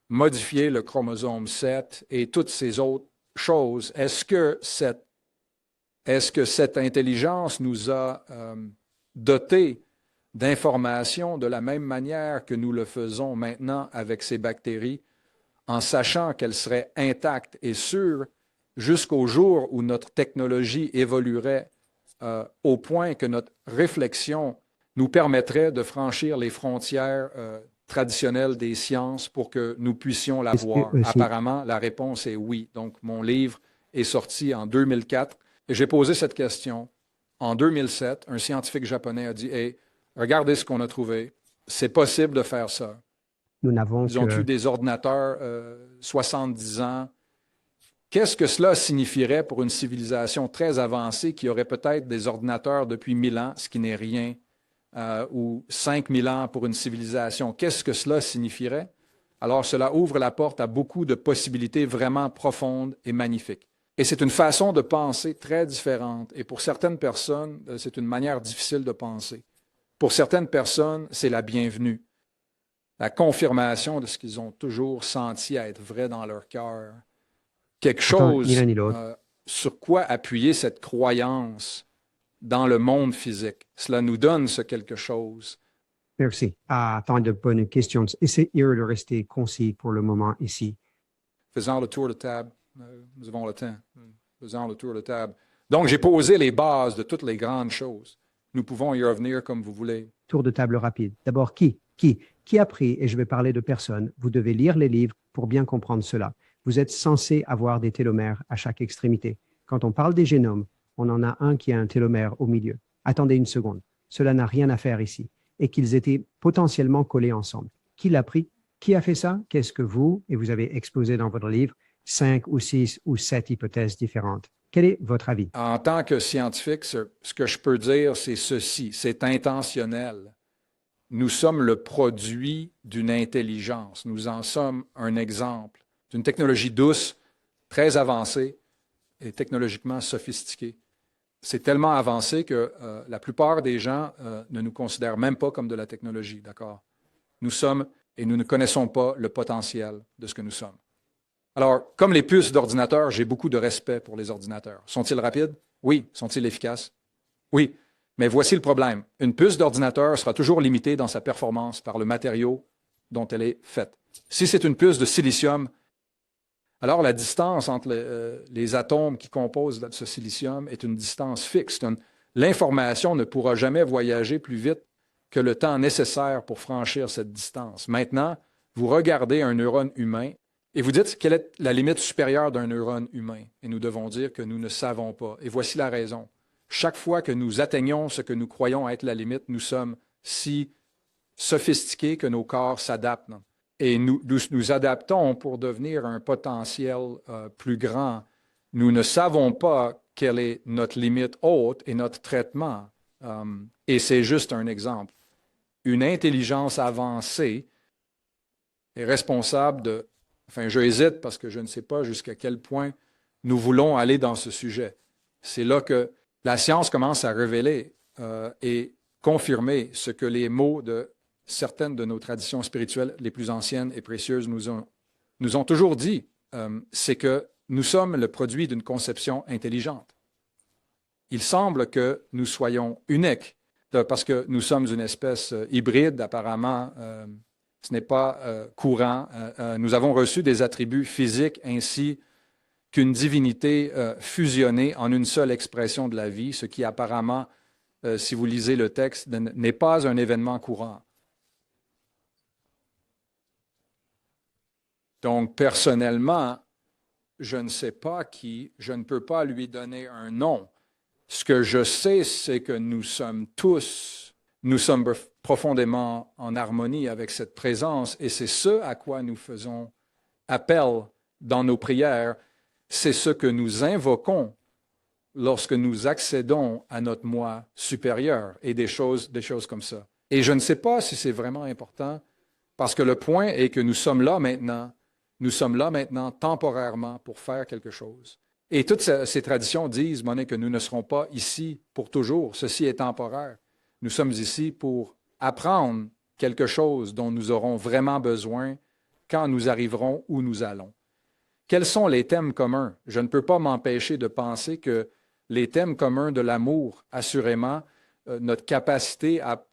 modifié le chromosome 7 et toutes ces autres choses, est-ce que cette intelligence nous a dotés d'informations de la même manière que nous le faisons maintenant avec ces bactéries, en sachant qu'elles seraient intactes et sûres jusqu'au jour où notre technologie évoluerait au point que notre réflexion nous permettrait de franchir les frontières traditionnelles des sciences pour que nous puissions la voir? Apparemment, la réponse est oui. Donc, mon livre est sorti en 2004 et j'ai posé cette question. En 2007, un scientifique japonais a dit « Hey, regardez ce qu'on a trouvé. C'est possible de faire ça. » Ils ont eu des ordinateurs 70 ans. Qu'est-ce que cela signifierait pour une civilisation très avancée qui aurait peut-être des ordinateurs depuis 1000 ans, ce qui n'est rien, ou 5000 ans pour une civilisation? Qu'est-ce que cela signifierait? Alors, cela ouvre la porte à beaucoup de possibilités vraiment profondes et magnifiques. Et c'est une façon de penser très différente. Et pour certaines personnes, c'est une manière difficile de penser. Pour certaines personnes, c'est la bienvenue. La confirmation de ce qu'ils ont toujours senti à être vrai dans leur cœur. Quelque chose sur quoi appuyer cette croyance dans le monde physique. Cela nous donne ce quelque chose. Merci. Tant de bonnes questions. Essayez de rester concis pour le moment ici. Faisons le tour de table. Nous avons le temps. Faisons le tour de table. Donc, j'ai posé les bases de toutes les grandes choses. Nous pouvons y revenir comme vous voulez. Tour de table rapide. D'abord, qui a pris, et je vais parler de personnes, vous devez lire les livres pour bien comprendre cela. Vous êtes censé avoir des télomères à chaque extrémité. Quand on parle des génomes, on en a un qui a un télomère au milieu. Attendez une seconde. Cela n'a rien à faire ici. Et qu'ils étaient potentiellement collés ensemble. Qui l'a pris? Qui a fait ça? Qu'est-ce que vous, et vous avez exposé dans votre livre, 5 ou 6 ou 7 hypothèses différentes. Quel est votre avis? En tant que scientifique, ce que je peux dire, c'est ceci. C'est intentionnel. Nous sommes le produit d'une intelligence. Nous en sommes un exemple. D'une technologie douce, très avancée et technologiquement sophistiquée. C'est tellement avancé que la plupart des gens ne nous considèrent même pas comme de la technologie, d'accord? Nous sommes, et nous ne connaissons pas le potentiel de ce que nous sommes. Alors, comme les puces d'ordinateur, j'ai beaucoup de respect pour les ordinateurs. Sont-ils rapides? Oui. Sont-ils efficaces? Oui, mais voici le problème. Une puce d'ordinateur sera toujours limitée dans sa performance par le matériau dont elle est faite. Si c'est une puce de silicium, alors la distance entre les atomes qui composent ce silicium est une distance fixe. L'information ne pourra jamais voyager plus vite que le temps nécessaire pour franchir cette distance. Maintenant, vous regardez un neurone humain et vous dites quelle est la limite supérieure d'un neurone humain. Et nous devons dire que nous ne savons pas. Et voici la raison. Chaque fois que nous atteignons ce que nous croyons être la limite, nous sommes si sophistiqués que nos corps s'adaptent. Et nous adaptons pour devenir un potentiel plus grand. Nous ne savons pas quelle est notre limite haute et notre traitement. Et c'est juste un exemple. Une intelligence avancée est responsable de... Enfin, j'hésite parce que je ne sais pas jusqu'à quel point nous voulons aller dans ce sujet. C'est là que la science commence à révéler et confirmer ce que les mots de certaines de nos traditions spirituelles les plus anciennes et précieuses nous ont toujours dit. C'est que nous sommes le produit d'une conception intelligente. Il semble que nous soyons uniques parce que nous sommes une espèce hybride, apparemment. Ce n'est pas courant. Nous avons reçu des attributs physiques ainsi qu'une divinité fusionnée en une seule expression de la vie, ce qui apparemment, si vous lisez le texte, n'est pas un événement courant. Donc, personnellement, je ne sais pas qui, je ne peux pas lui donner un nom. Ce que je sais, c'est que nous sommes profondément en harmonie avec cette présence et c'est ce à quoi nous faisons appel dans nos prières. C'est ce que nous invoquons lorsque nous accédons à notre moi supérieur et des choses comme ça. Et je ne sais pas si c'est vraiment important parce que le point est que nous sommes là maintenant temporairement pour faire quelque chose. Et toutes ces traditions disent, Monet, que nous ne serons pas ici pour toujours. Ceci est temporaire. Nous sommes ici pour apprendre quelque chose dont nous aurons vraiment besoin quand nous arriverons où nous allons. Quels sont les thèmes communs? Je ne peux pas m'empêcher de penser que les thèmes communs de l'amour, assurément, notre capacité à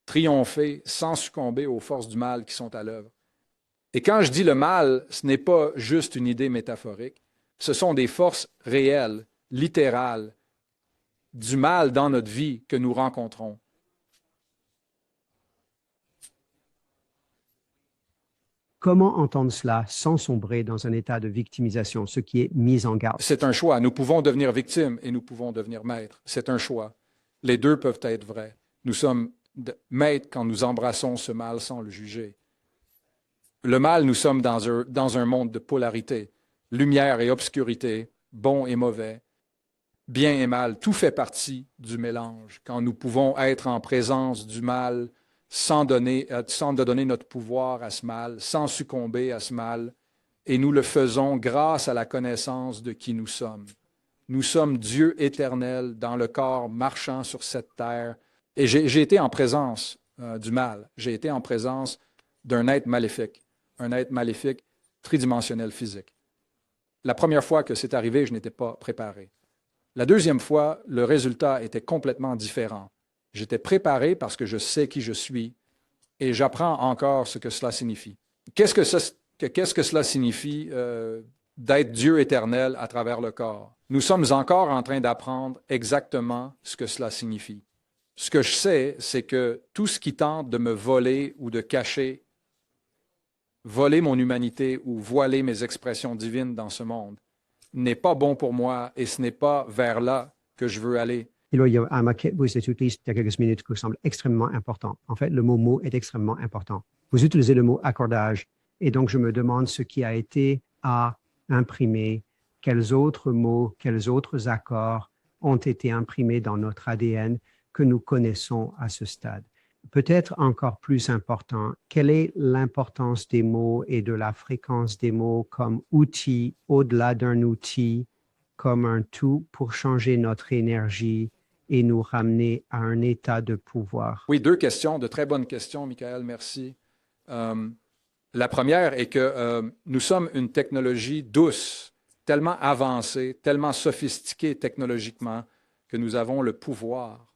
triompher sans succomber aux forces du mal qui sont à l'œuvre. Et quand je dis le mal, ce n'est pas juste une idée métaphorique. Ce sont des forces réelles, littérales, du mal dans notre vie que nous rencontrons. Comment entendre cela sans sombrer dans un état de victimisation, ce qui est mis en garde? C'est un choix. Nous pouvons devenir victimes et nous pouvons devenir maîtres. C'est un choix. Les deux peuvent être vrais. Nous sommes maîtres quand nous embrassons ce mal sans le juger. Le mal, nous sommes dans un monde de polarité. Lumière et obscurité, bon et mauvais, bien et mal, tout fait partie du mélange. Quand nous pouvons être en présence du mal sans donner notre pouvoir à ce mal, sans succomber à ce mal, et nous le faisons grâce à la connaissance de qui nous sommes. Nous sommes Dieu éternel dans le corps marchant sur cette terre. Et j'ai été en présence du mal. J'ai été en présence d'un être maléfique tridimensionnel physique. La première fois que c'est arrivé, je n'étais pas préparé. La deuxième fois, le résultat était complètement différent. J'étais préparé parce que je sais qui je suis et j'apprends encore ce que cela signifie. Qu'est-ce que cela signifie d'être Dieu éternel à travers le corps? Nous sommes encore en train d'apprendre exactement ce que cela signifie. Ce que je sais, c'est que tout ce qui tente de me voler ou de cacher, voler mon humanité ou voiler mes expressions divines dans ce monde n'est pas bon pour moi et ce n'est pas vers là que je veux aller. Vous utilisez il y a quelques minutes qui semble extrêmement important. En fait, le mot est extrêmement important. Vous utilisez le mot accordage et donc je me demande ce qui a été à imprimer, quels autres mots, quels autres accords ont été imprimés dans notre ADN que nous connaissons à ce stade. Peut-être encore plus important, quelle est l'importance des mots et de la fréquence des mots comme outil, au-delà d'un outil, comme un tout pour changer notre énergie et nous ramener à un état de pouvoir? Oui, deux questions, de très bonnes questions, Michael, merci. La première est que nous sommes une technologie douce, tellement avancée, tellement sophistiquée technologiquement, que nous avons le pouvoir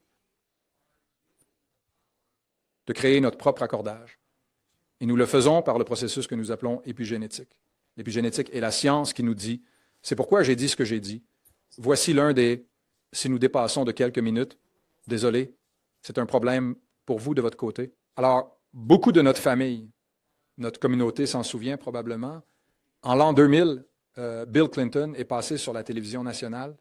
de créer notre propre accordage. Et nous le faisons par le processus que nous appelons épigénétique. L'épigénétique est la science qui nous dit, c'est pourquoi j'ai dit ce que j'ai dit. Voici l'un des, si nous dépassons de quelques minutes, désolé, c'est un problème pour vous de votre côté. Alors, beaucoup de notre famille, notre communauté s'en souvient probablement. En l'an 2000, Bill Clinton est passé sur la télévision nationale.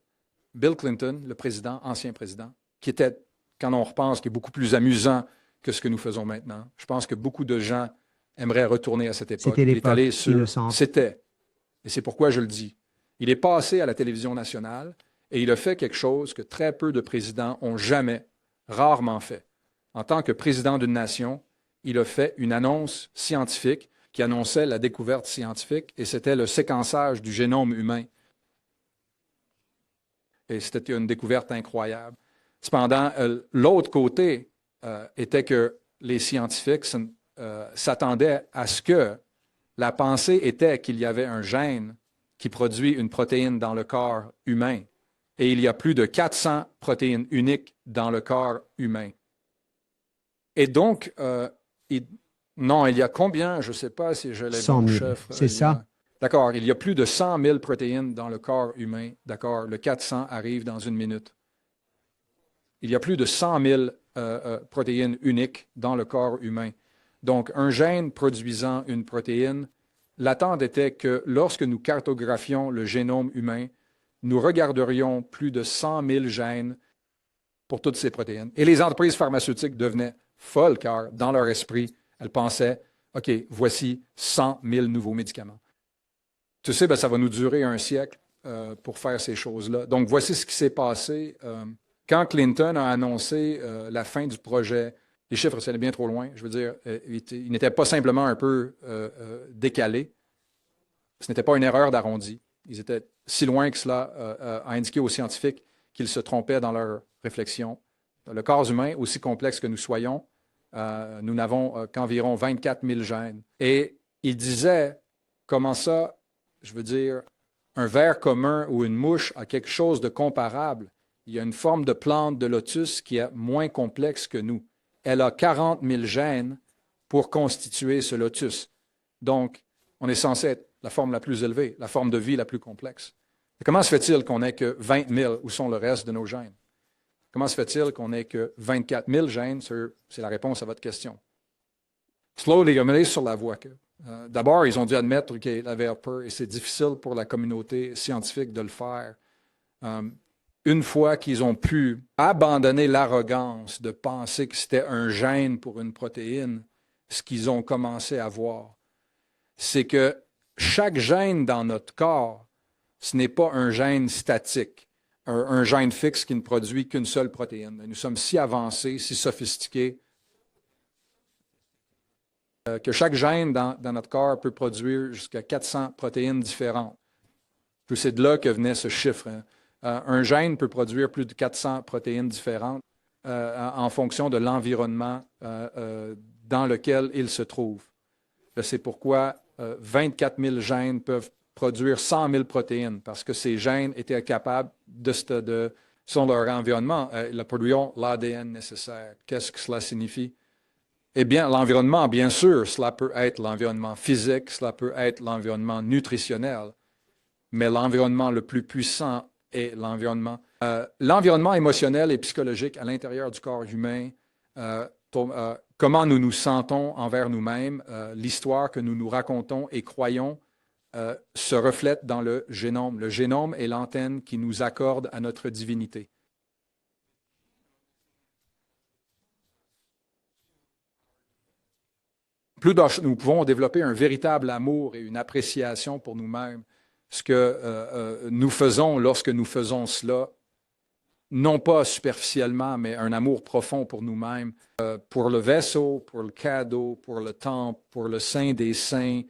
Bill Clinton, le président, ancien président, qui était, quand on repense, qui est beaucoup plus amusant que ce que nous faisons maintenant. Je pense que beaucoup de gens aimeraient retourner à cette époque. C'était l'époque, il me semble. C'était. Et c'est pourquoi je le dis. Il est passé à la télévision nationale et il a fait quelque chose que très peu de présidents ont jamais, rarement fait. En tant que président d'une nation, il a fait une annonce scientifique qui annonçait la découverte scientifique et c'était le séquençage du génome humain. Et c'était une découverte incroyable. Cependant, l'autre côté était que les scientifiques s'attendaient à ce que la pensée était qu'il y avait un gène qui produit une protéine dans le corps humain. Et il y a plus de 400 protéines uniques dans le corps humain. Et donc, non, il y a combien? Je ne sais pas si je l'ai 100 000, c'est ça? D'accord, il y a plus de 100 000 protéines dans le corps humain. D'accord, le 400 arrive dans une minute. Il y a plus de 100 000 protéines uniques dans le corps humain. Donc, un gène produisant une protéine, l'attente était que lorsque nous cartographions le génome humain, nous regarderions plus de 100 000 gènes pour toutes ces protéines. Et les entreprises pharmaceutiques devenaient folles car, dans leur esprit, elles pensaient, OK, voici 100 000 nouveaux médicaments. Tu sais, ça va nous durer un siècle pour faire ces choses-là. Donc, voici ce qui s'est passé. Quand Clinton a annoncé la fin du projet, les chiffres, c'est bien trop loin. Je veux dire, il n'était pas simplement un peu décalé. Ce n'était pas une erreur d'arrondi. Ils étaient si loin que cela a indiqué aux scientifiques qu'ils se trompaient dans leur réflexion. Le corps humain, aussi complexe que nous soyons, nous n'avons qu'environ 24 000 gènes. Et il disait, comment ça, je veux dire, un ver commun ou une mouche a quelque chose de comparable. Il y a une forme de plante de lotus qui est moins complexe que nous. Elle a 40 000 gènes pour constituer ce lotus. Donc, on est censé être la forme la plus élevée, la forme de vie la plus complexe. Et comment se fait-il qu'on n'ait que 20 000? Où sont le reste de nos gènes? Comment se fait-il qu'on n'ait que 24 000 gènes? C'est la réponse à votre question. Slowly, on est sur la voie que... D'abord, ils ont dû admettre qu'ils avaient peur et c'est difficile pour la communauté scientifique de le faire. Une fois qu'ils ont pu abandonner l'arrogance de penser que c'était un gène pour une protéine, ce qu'ils ont commencé à voir, c'est que chaque gène dans notre corps, ce n'est pas un gène statique, un gène fixe qui ne produit qu'une seule protéine. Nous sommes si avancés, si sophistiqués, que chaque gène dans notre corps peut produire jusqu'à 400 protéines différentes. C'est de là que venait ce chiffre. Un gène peut produire plus de 400 protéines différentes en fonction de l'environnement dans lequel il se trouve. C'est pourquoi 24 000 gènes peuvent produire 100 000 protéines, parce que ces gènes étaient capables, selon leur environnement, ils produiront l'ADN nécessaire. Qu'est-ce que cela signifie? Eh bien, l'environnement, bien sûr, cela peut être l'environnement physique, cela peut être l'environnement nutritionnel, mais l'environnement le plus puissant est l'environnement émotionnel et psychologique à l'intérieur du corps humain, comment nous nous sentons envers nous-mêmes, l'histoire que nous nous racontons et croyons se reflète dans le génome. Le génome est l'antenne qui nous accorde à notre divinité. Plus nous pouvons développer un véritable amour et une appréciation pour nous-mêmes, ce que nous faisons lorsque nous faisons cela, non pas superficiellement, mais un amour profond pour nous-mêmes, pour le vaisseau, pour le cadeau, pour le temple, pour le Saint des Saints,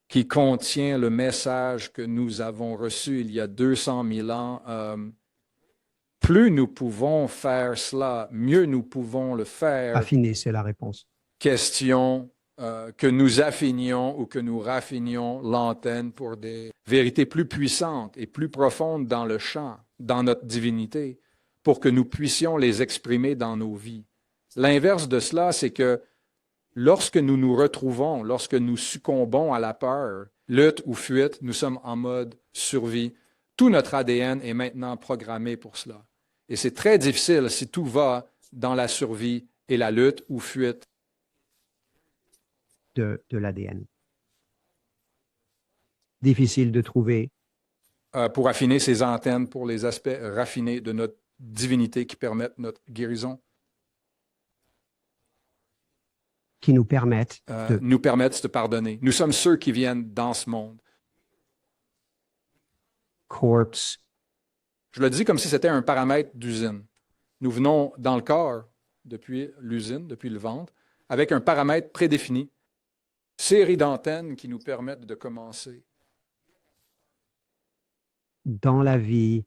qui contient le message que nous avons reçu il y a 200 000 ans. Plus nous pouvons faire cela, mieux nous pouvons le faire. Affiner, c'est la réponse. Question que nous affinions ou que nous raffinions l'antenne pour des vérités plus puissantes et plus profondes dans le champ, dans notre divinité, pour que nous puissions les exprimer dans nos vies. L'inverse de cela, c'est que lorsque nous nous retrouvons, lorsque nous succombons à la peur, lutte ou fuite, nous sommes en mode survie. Tout notre ADN est maintenant programmé pour cela. Et c'est très difficile si tout va dans la survie et la lutte ou fuite. De l'ADN. Difficile de trouver. Pour affiner ces antennes, pour les aspects raffinés de notre divinité qui permettent notre guérison. Qui nous permettent nous permettent de pardonner. Nous sommes ceux qui viennent dans ce monde. Corpse. Je le dis comme si c'était un paramètre d'usine. Nous venons dans le corps depuis l'usine, depuis le ventre, avec un paramètre prédéfini, série d'antennes qui nous permettent de commencer. Dans la vie.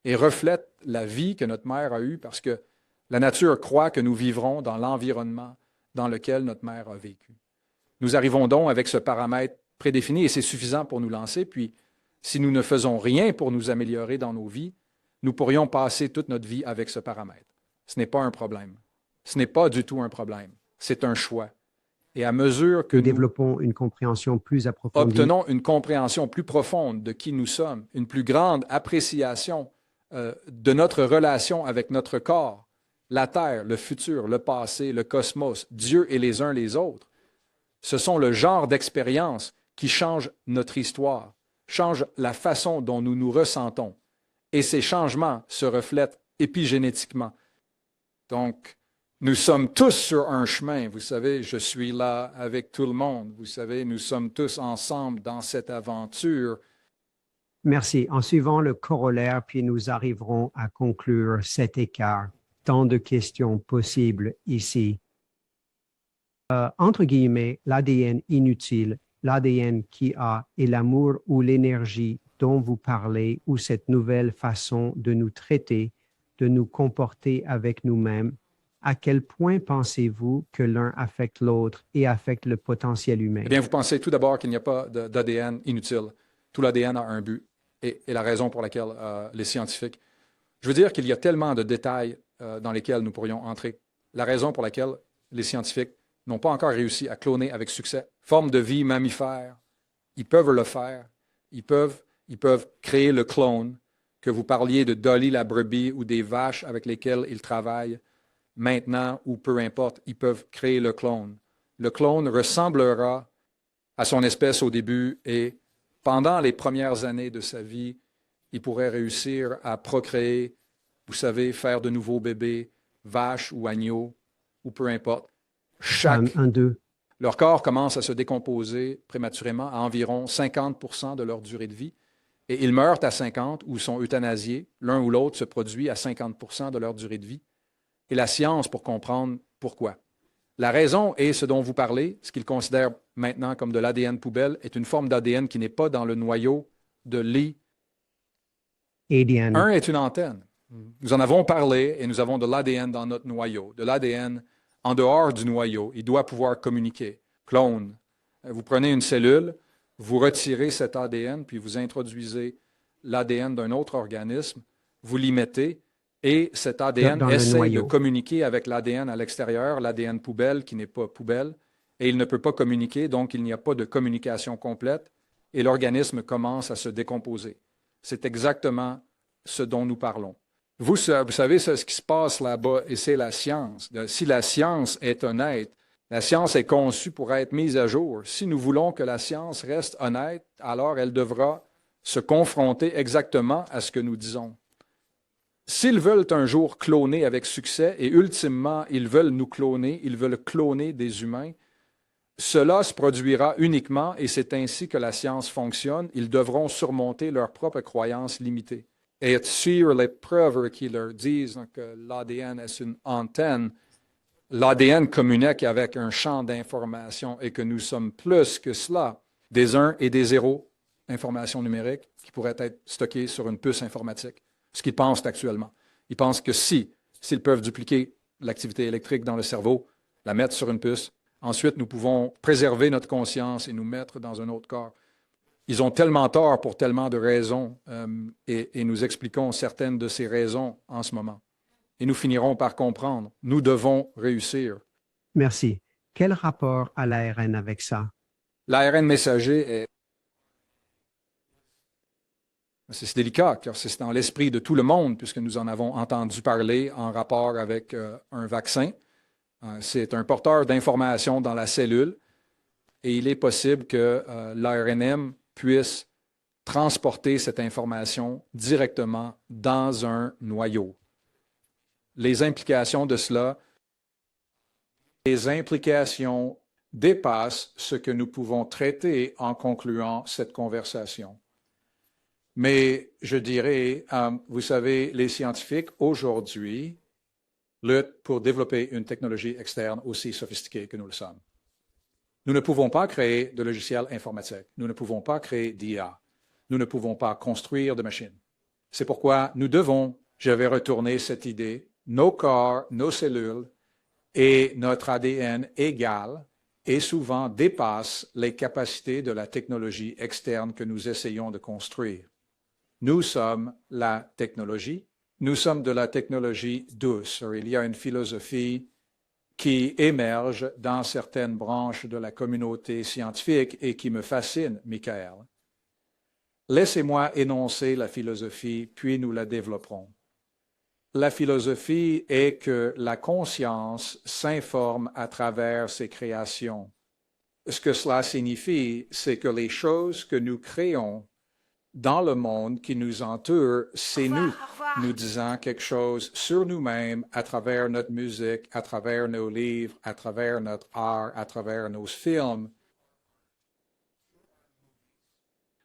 Et reflète la vie que notre mère a eue parce que la nature croit que nous vivrons dans l'environnement dans lequel notre mère a vécu. Nous arrivons donc avec ce paramètre prédéfini et c'est suffisant pour nous lancer. Puis, si nous ne faisons rien pour nous améliorer dans nos vies, nous pourrions passer toute notre vie avec ce paramètre. Ce n'est pas un problème. Ce n'est pas du tout un problème. C'est un choix. Et à mesure que nous développons une compréhension plus approfondie, obtenons une compréhension plus profonde de qui nous sommes, une plus grande appréciation de notre relation avec notre corps, la Terre, le futur, le passé, le cosmos, Dieu et les uns les autres, ce sont le genre d'expériences qui changent notre histoire, changent la façon dont nous nous ressentons. Et ces changements se reflètent épigénétiquement. Donc, nous sommes tous sur un chemin. Vous savez, je suis là avec tout le monde. Vous savez, nous sommes tous ensemble dans cette aventure. Merci. En suivant le corollaire, puis nous arriverons à conclure cet écart. Tant de questions possibles ici. Entre guillemets, l'ADN inutile, l'ADN qui a et l'amour ou l'énergie dont vous parlez ou cette nouvelle façon de nous traiter, de nous comporter avec nous-mêmes, à quel point pensez-vous que l'un affecte l'autre et affecte le potentiel humain? Eh bien, vous pensez tout d'abord qu'il n'y a pas d'ADN inutile. Tout l'ADN a un but et la raison pour laquelle les scientifiques... Je veux dire qu'il y a tellement de détails dans lesquels nous pourrions entrer. La raison pour laquelle les scientifiques n'ont pas encore réussi à cloner avec succès forme de vie mammifère, ils peuvent le faire. Ils peuvent créer le clone, que vous parliez de Dolly la brebis ou des vaches avec lesquelles ils travaillent maintenant ou peu importe, ils peuvent créer le clone. Le clone ressemblera à son espèce au début et pendant les premières années de sa vie, il pourrait réussir à procréer, vous savez, faire de nouveaux bébés, vaches ou agneaux ou peu importe. Leur corps commence à se décomposer prématurément à environ 50% de leur durée de vie. Et ils meurent à 50 ou sont euthanasiés. L'un ou l'autre se produit à 50% de leur durée de vie. Et la science pour comprendre pourquoi. La raison est ce dont vous parlez, ce qu'ils considèrent maintenant comme de l'ADN poubelle, est une forme d'ADN qui n'est pas dans le noyau de l'I. Un est une antenne. Nous en avons parlé et nous avons de l'ADN dans notre noyau, de l'ADN en dehors du noyau. Il doit pouvoir communiquer. Clone. Vous prenez une cellule, vous retirez cet ADN, puis vous introduisez l'ADN d'un autre organisme, vous l'y mettez, et cet ADN essaie de communiquer avec l'ADN à l'extérieur, l'ADN poubelle qui n'est pas poubelle, et il ne peut pas communiquer, donc il n'y a pas de communication complète, et l'organisme commence à se décomposer. C'est exactement ce dont nous parlons. Vous savez ce qui se passe là-bas, et c'est la science. Si la science est honnête, la science est conçue pour être mise à jour. Si nous voulons que la science reste honnête, alors elle devra se confronter exactement à ce que nous disons. S'ils veulent un jour cloner avec succès, et ultimement, ils veulent nous cloner, ils veulent cloner des humains, cela se produira uniquement, et c'est ainsi que la science fonctionne, ils devront surmonter leurs propres croyances limitées. Et sur les preuves qui leur disent que l'ADN est une antenne, l'ADN communique avec un champ d'information et que nous sommes plus que cela, des 1 et des 0, information numérique, qui pourraient être stockées sur une puce informatique, ce qu'ils pensent actuellement. Ils pensent que s'ils peuvent dupliquer l'activité électrique dans le cerveau, la mettre sur une puce, ensuite nous pouvons préserver notre conscience et nous mettre dans un autre corps. Ils ont tellement tort pour tellement de raisons et nous expliquons certaines de ces raisons en ce moment. et nous finirons par comprendre. Nous devons réussir. Merci. Quel rapport a l'ARN avec ça? L'ARN messager c'est délicat, car c'est dans l'esprit de tout le monde, puisque nous en avons entendu parler en rapport avec un vaccin. C'est un porteur d'informations dans la cellule, et il est possible que l'ARNM puisse transporter cette information directement dans un noyau. Les implications de cela, les implications dépassent ce que nous pouvons traiter en concluant cette conversation. Mais je dirais, vous savez, les scientifiques aujourd'hui luttent pour développer une technologie externe aussi sophistiquée que nous le sommes. Nous ne pouvons pas créer de logiciels informatiques. Nous ne pouvons pas créer d'IA. Nous ne pouvons pas construire de machines. C'est pourquoi nous devons, je vais retourner cette idée, nos corps, nos cellules et notre ADN égal et souvent dépassent les capacités de la technologie externe que nous essayons de construire. Nous sommes la technologie. Nous sommes de la technologie douce. Il y a une philosophie qui émerge dans certaines branches de la communauté scientifique et qui me fascine, Michael. Laissez-moi énoncer la philosophie, puis nous la développerons. La philosophie est que la conscience s'informe à travers ses créations. Ce que cela signifie, c'est que les choses que nous créons dans le monde qui nous entoure, c'est nous. Nous disons quelque chose sur nous-mêmes à travers notre musique, à travers nos livres, à travers notre art, à travers nos films.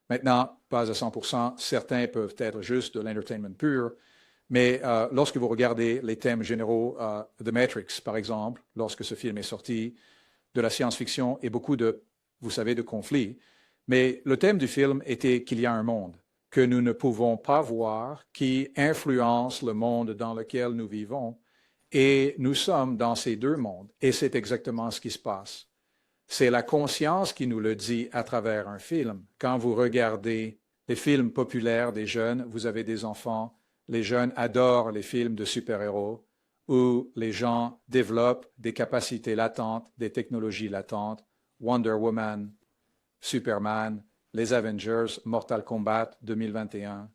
Maintenant, pas à 100%, certains peuvent être juste de l'entertainment pur, mais lorsque vous regardez les thèmes généraux de Matrix, par exemple, lorsque ce film est sorti, de la science-fiction et beaucoup de, vous savez, de conflits, mais le thème du film était qu'il y a un monde que nous ne pouvons pas voir, qui influence le monde dans lequel nous vivons, et nous sommes dans ces deux mondes, et c'est exactement ce qui se passe. C'est la conscience qui nous le dit à travers un film. Quand vous regardez les films populaires des jeunes, vous avez des enfants, les jeunes adorent les films de super-héros, où les gens développent des capacités latentes, des technologies latentes, Wonder Woman, Superman, les Avengers, Mortal Kombat 2021,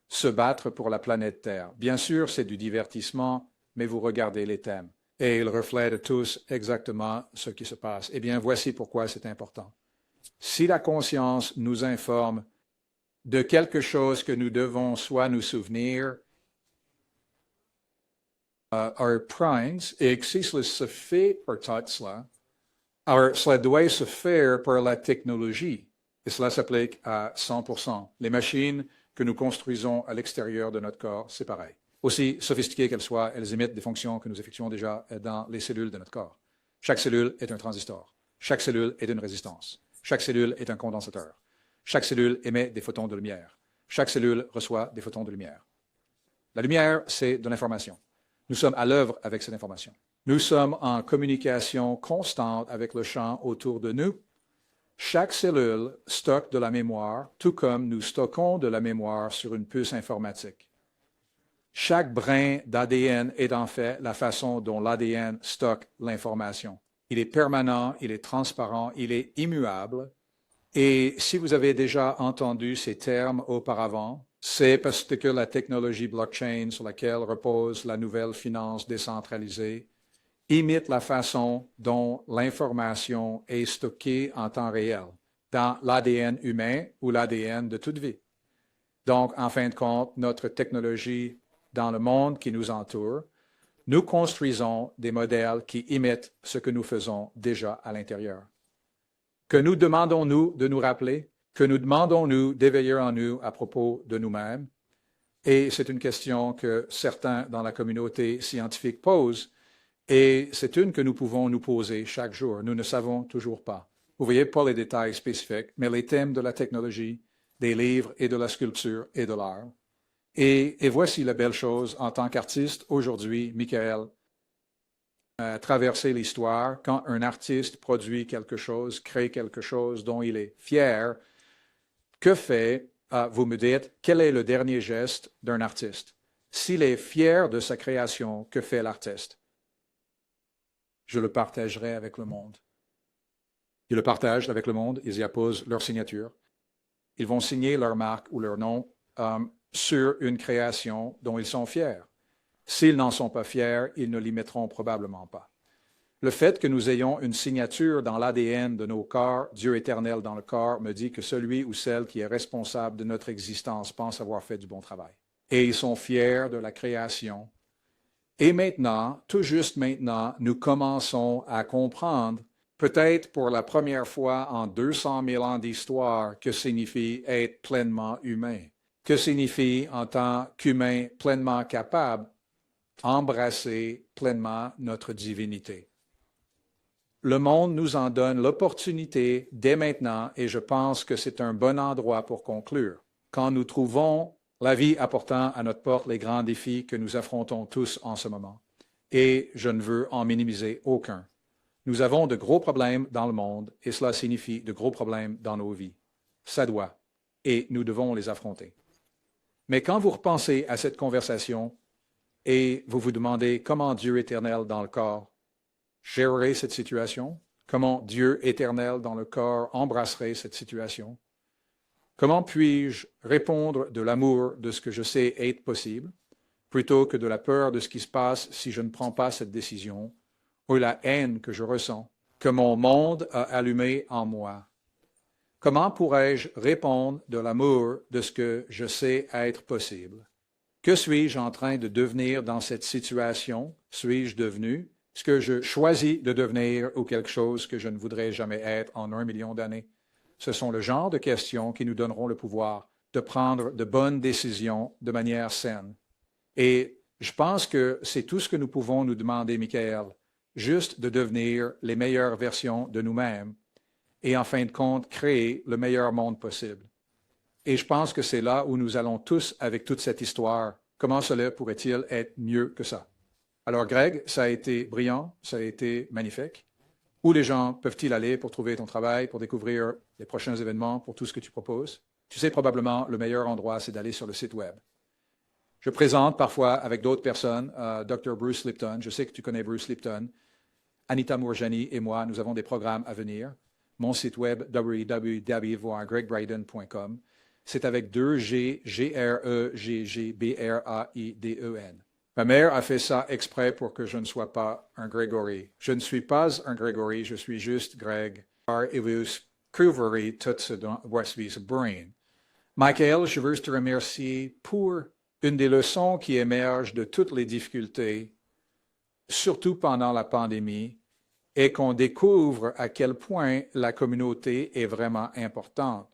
se battre pour la planète Terre. Bien sûr, c'est du divertissement, mais vous regardez les thèmes. Et ils reflètent tous exactement ce qui se passe. Eh bien, voici pourquoi c'est important. Si la conscience nous informe de quelque chose que nous devons soit nous souvenir, our primes, et que si cela se fait par tout cela, alors cela doit se faire par la technologie. Et cela s'applique à 100%. Les machines que nous construisons à l'extérieur de notre corps, c'est pareil. Aussi sophistiquées qu'elles soient, elles imitent des fonctions que nous effectuons déjà dans les cellules de notre corps. Chaque cellule est un transistor. Chaque cellule est une résistance. Chaque cellule est un condensateur. Chaque cellule émet des photons de lumière. Chaque cellule reçoit des photons de lumière. La lumière, c'est de l'information. Nous sommes à l'œuvre avec cette information. Nous sommes en communication constante avec le champ autour de nous. Chaque cellule stocke de la mémoire, tout comme nous stockons de la mémoire sur une puce informatique. Chaque brin d'ADN est en fait la façon dont l'ADN stocke l'information. Il est permanent, il est transparent, il est immuable. Et si vous avez déjà entendu ces termes auparavant, c'est parce que la technologie blockchain sur laquelle repose la nouvelle finance décentralisée imite la façon dont l'information est stockée en temps réel dans l'ADN humain ou l'ADN de toute vie. Donc, en fin de compte, notre technologie dans le monde qui nous entoure, nous construisons des modèles qui imitent ce que nous faisons déjà à l'intérieur. Que nous demandons-nous de nous rappeler? Que nous demandons-nous d'éveiller en nous à propos de nous-mêmes? Et c'est une question que certains dans la communauté scientifique posent, et c'est une que nous pouvons nous poser chaque jour. Nous ne savons toujours pas. Vous voyez pas les détails spécifiques, mais les thèmes de la technologie, des livres et de la sculpture et de l'art. Et voici la belle chose en tant qu'artiste aujourd'hui, Michael, traverser l'histoire, quand un artiste produit quelque chose, crée quelque chose dont il est fier, que fait, vous me dites, quel est le dernier geste d'un artiste? s'il est fier de sa création, que fait l'artiste? Je le partagerai avec le monde. Ils le partagent avec le monde, ils y apposent leur signature. Ils vont signer leur marque ou leur nom sur une création dont ils sont fiers. S'ils n'en sont pas fiers, ils ne l'y mettront probablement pas. Le fait que nous ayons une signature dans l'ADN de nos corps, Dieu éternel dans le corps, me dit que celui ou celle qui est responsable de notre existence pense avoir fait du bon travail. Et ils sont fiers de la création. Et maintenant, tout juste maintenant, nous commençons à comprendre, peut-être pour la première fois en 200 000 ans d'histoire, que signifie être pleinement humain. Que signifie, en tant qu'humain pleinement capable, embrasser pleinement notre divinité. Le monde nous en donne l'opportunité dès maintenant et je pense que c'est un bon endroit pour conclure. Quand nous trouvons la vie apportant à notre porte les grands défis que nous affrontons tous en ce moment, et je ne veux en minimiser aucun. Nous avons de gros problèmes dans le monde et cela signifie de gros problèmes dans nos vies. Ça doit, et nous devons les affronter. Mais quand vous repensez à cette conversation et vous vous demandez comment Dieu éternel dans le corps gérerait cette situation, comment Dieu éternel dans le corps embrasserait cette situation, comment puis-je répondre de l'amour de ce que je sais être possible, plutôt que de la peur de ce qui se passe si je ne prends pas cette décision, ou la haine que je ressens, que mon monde a allumé en moi. Comment pourrais-je répondre de l'amour de ce que je sais être possible? Que suis-je en train de devenir dans cette situation? Suis-je devenu ce que je choisis de devenir ou quelque chose que je ne voudrais jamais être en 1 million d'années? Ce sont le genre de questions qui nous donneront le pouvoir de prendre de bonnes décisions de manière saine. Et je pense que c'est tout ce que nous pouvons nous demander, Michael, juste de devenir les meilleures versions de nous-mêmes et en fin de compte créer le meilleur monde possible. Et je pense que c'est là où nous allons tous avec toute cette histoire. Comment cela pourrait-il être mieux que ça? Alors Greg, ça a été brillant, ça a été magnifique. Où les gens peuvent-ils aller pour trouver ton travail, pour découvrir les prochains événements, pour tout ce que tu proposes? Tu sais probablement le meilleur endroit, c'est d'aller sur le site web. Je présente parfois avec d'autres personnes, Dr. Bruce Lipton, je sais que tu connais Bruce Lipton, Anita Mourjani et moi, nous avons des programmes à venir. Mon site web, www.gregbraiden.com. C'est avec 2 G, G-R-E-G-G-B-R-A-I-D-E-N. Ma mère a fait ça exprès pour que je ne sois pas un Grégory. Je ne suis pas un Grégory, je suis juste Greg. Et vous trouverez tout ce dont voici ce brain. Michael, je veux te remercier pour une des leçons qui émergent de toutes les difficultés, surtout pendant la pandémie, est qu'on découvre à quel point la communauté est vraiment importante.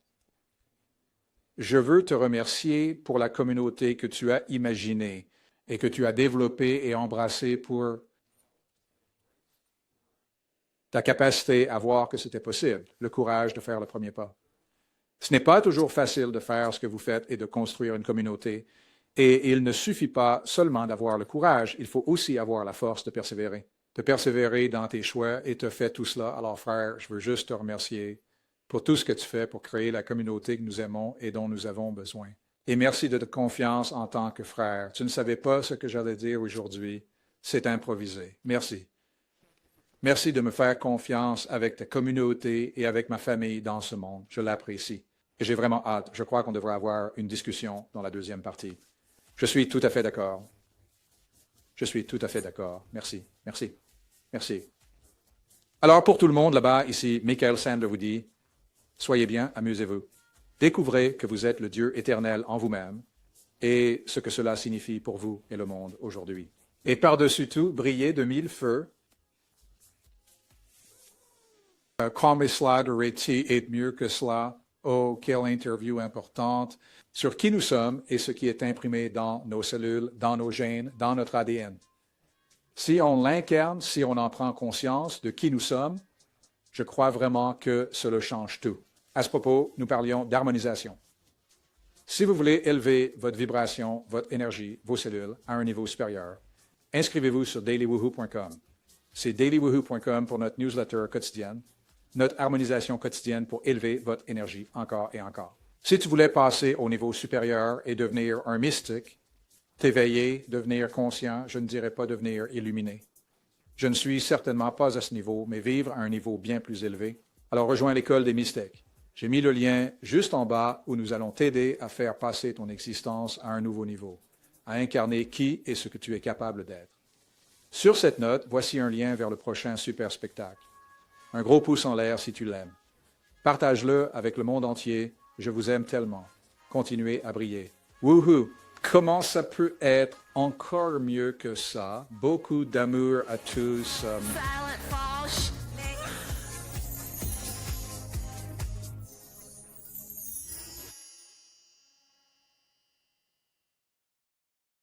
Je veux te remercier pour la communauté que tu as imaginée et que tu as développée et embrassée pour ta capacité à voir que c'était possible, le courage de faire le premier pas. Ce n'est pas toujours facile de faire ce que vous faites et de construire une communauté. Et il ne suffit pas seulement d'avoir le courage, il faut aussi avoir la force de persévérer. De persévérer dans tes choix et tu fais tout cela. Alors frère, je veux juste te remercier pour tout ce que tu fais pour créer la communauté que nous aimons et dont nous avons besoin. Et merci de ta confiance en tant que frère. Tu ne savais pas ce que j'allais dire aujourd'hui. C'est improvisé. Merci. Merci de me faire confiance avec ta communauté et avec ma famille dans ce monde. Je l'apprécie. Et j'ai vraiment hâte. Je crois qu'on devrait avoir une discussion dans la deuxième partie. Je suis tout à fait d'accord. Je suis tout à fait d'accord. Merci. Merci. Merci. Alors, pour tout le monde là-bas, ici, Michael Sandler vous dit, soyez bien, amusez-vous. Découvrez que vous êtes le Dieu éternel en vous-même et ce que cela signifie pour vous et le monde aujourd'hui. Et par-dessus tout, brillez de 1000 feux. Comme cela devrait-il être mieux que cela? Oh, quelle interview importante sur qui nous sommes et ce qui est imprimé dans nos cellules, dans nos gènes, dans notre ADN. Si on l'incarne, si on en prend conscience de qui nous sommes, je crois vraiment que cela change tout. À ce propos, nous parlions d'harmonisation. Si vous voulez élever votre vibration, votre énergie, vos cellules à un niveau supérieur, inscrivez-vous sur dailywoohoo.com. C'est dailywoohoo.com pour notre newsletter quotidienne, notre harmonisation quotidienne pour élever votre énergie encore et encore. Si tu voulais passer au niveau supérieur et devenir un mystique, T'éveiller, devenir conscient, je ne dirais pas devenir illuminé. Je ne suis certainement pas à ce niveau, mais vivre à un niveau bien plus élevé. Alors rejoins l'école des mystiques. J'ai mis le lien juste en bas où nous allons t'aider à faire passer ton existence à un nouveau niveau, à incarner qui et ce que tu es capable d'être. Sur cette note, voici un lien vers le prochain super spectacle. Un gros pouce en l'air si tu l'aimes. Partage-le avec le monde entier. Je vous aime tellement. Continuez à briller. Wouhou! Comment ça peut être encore mieux que ça? Beaucoup d'amour à tous.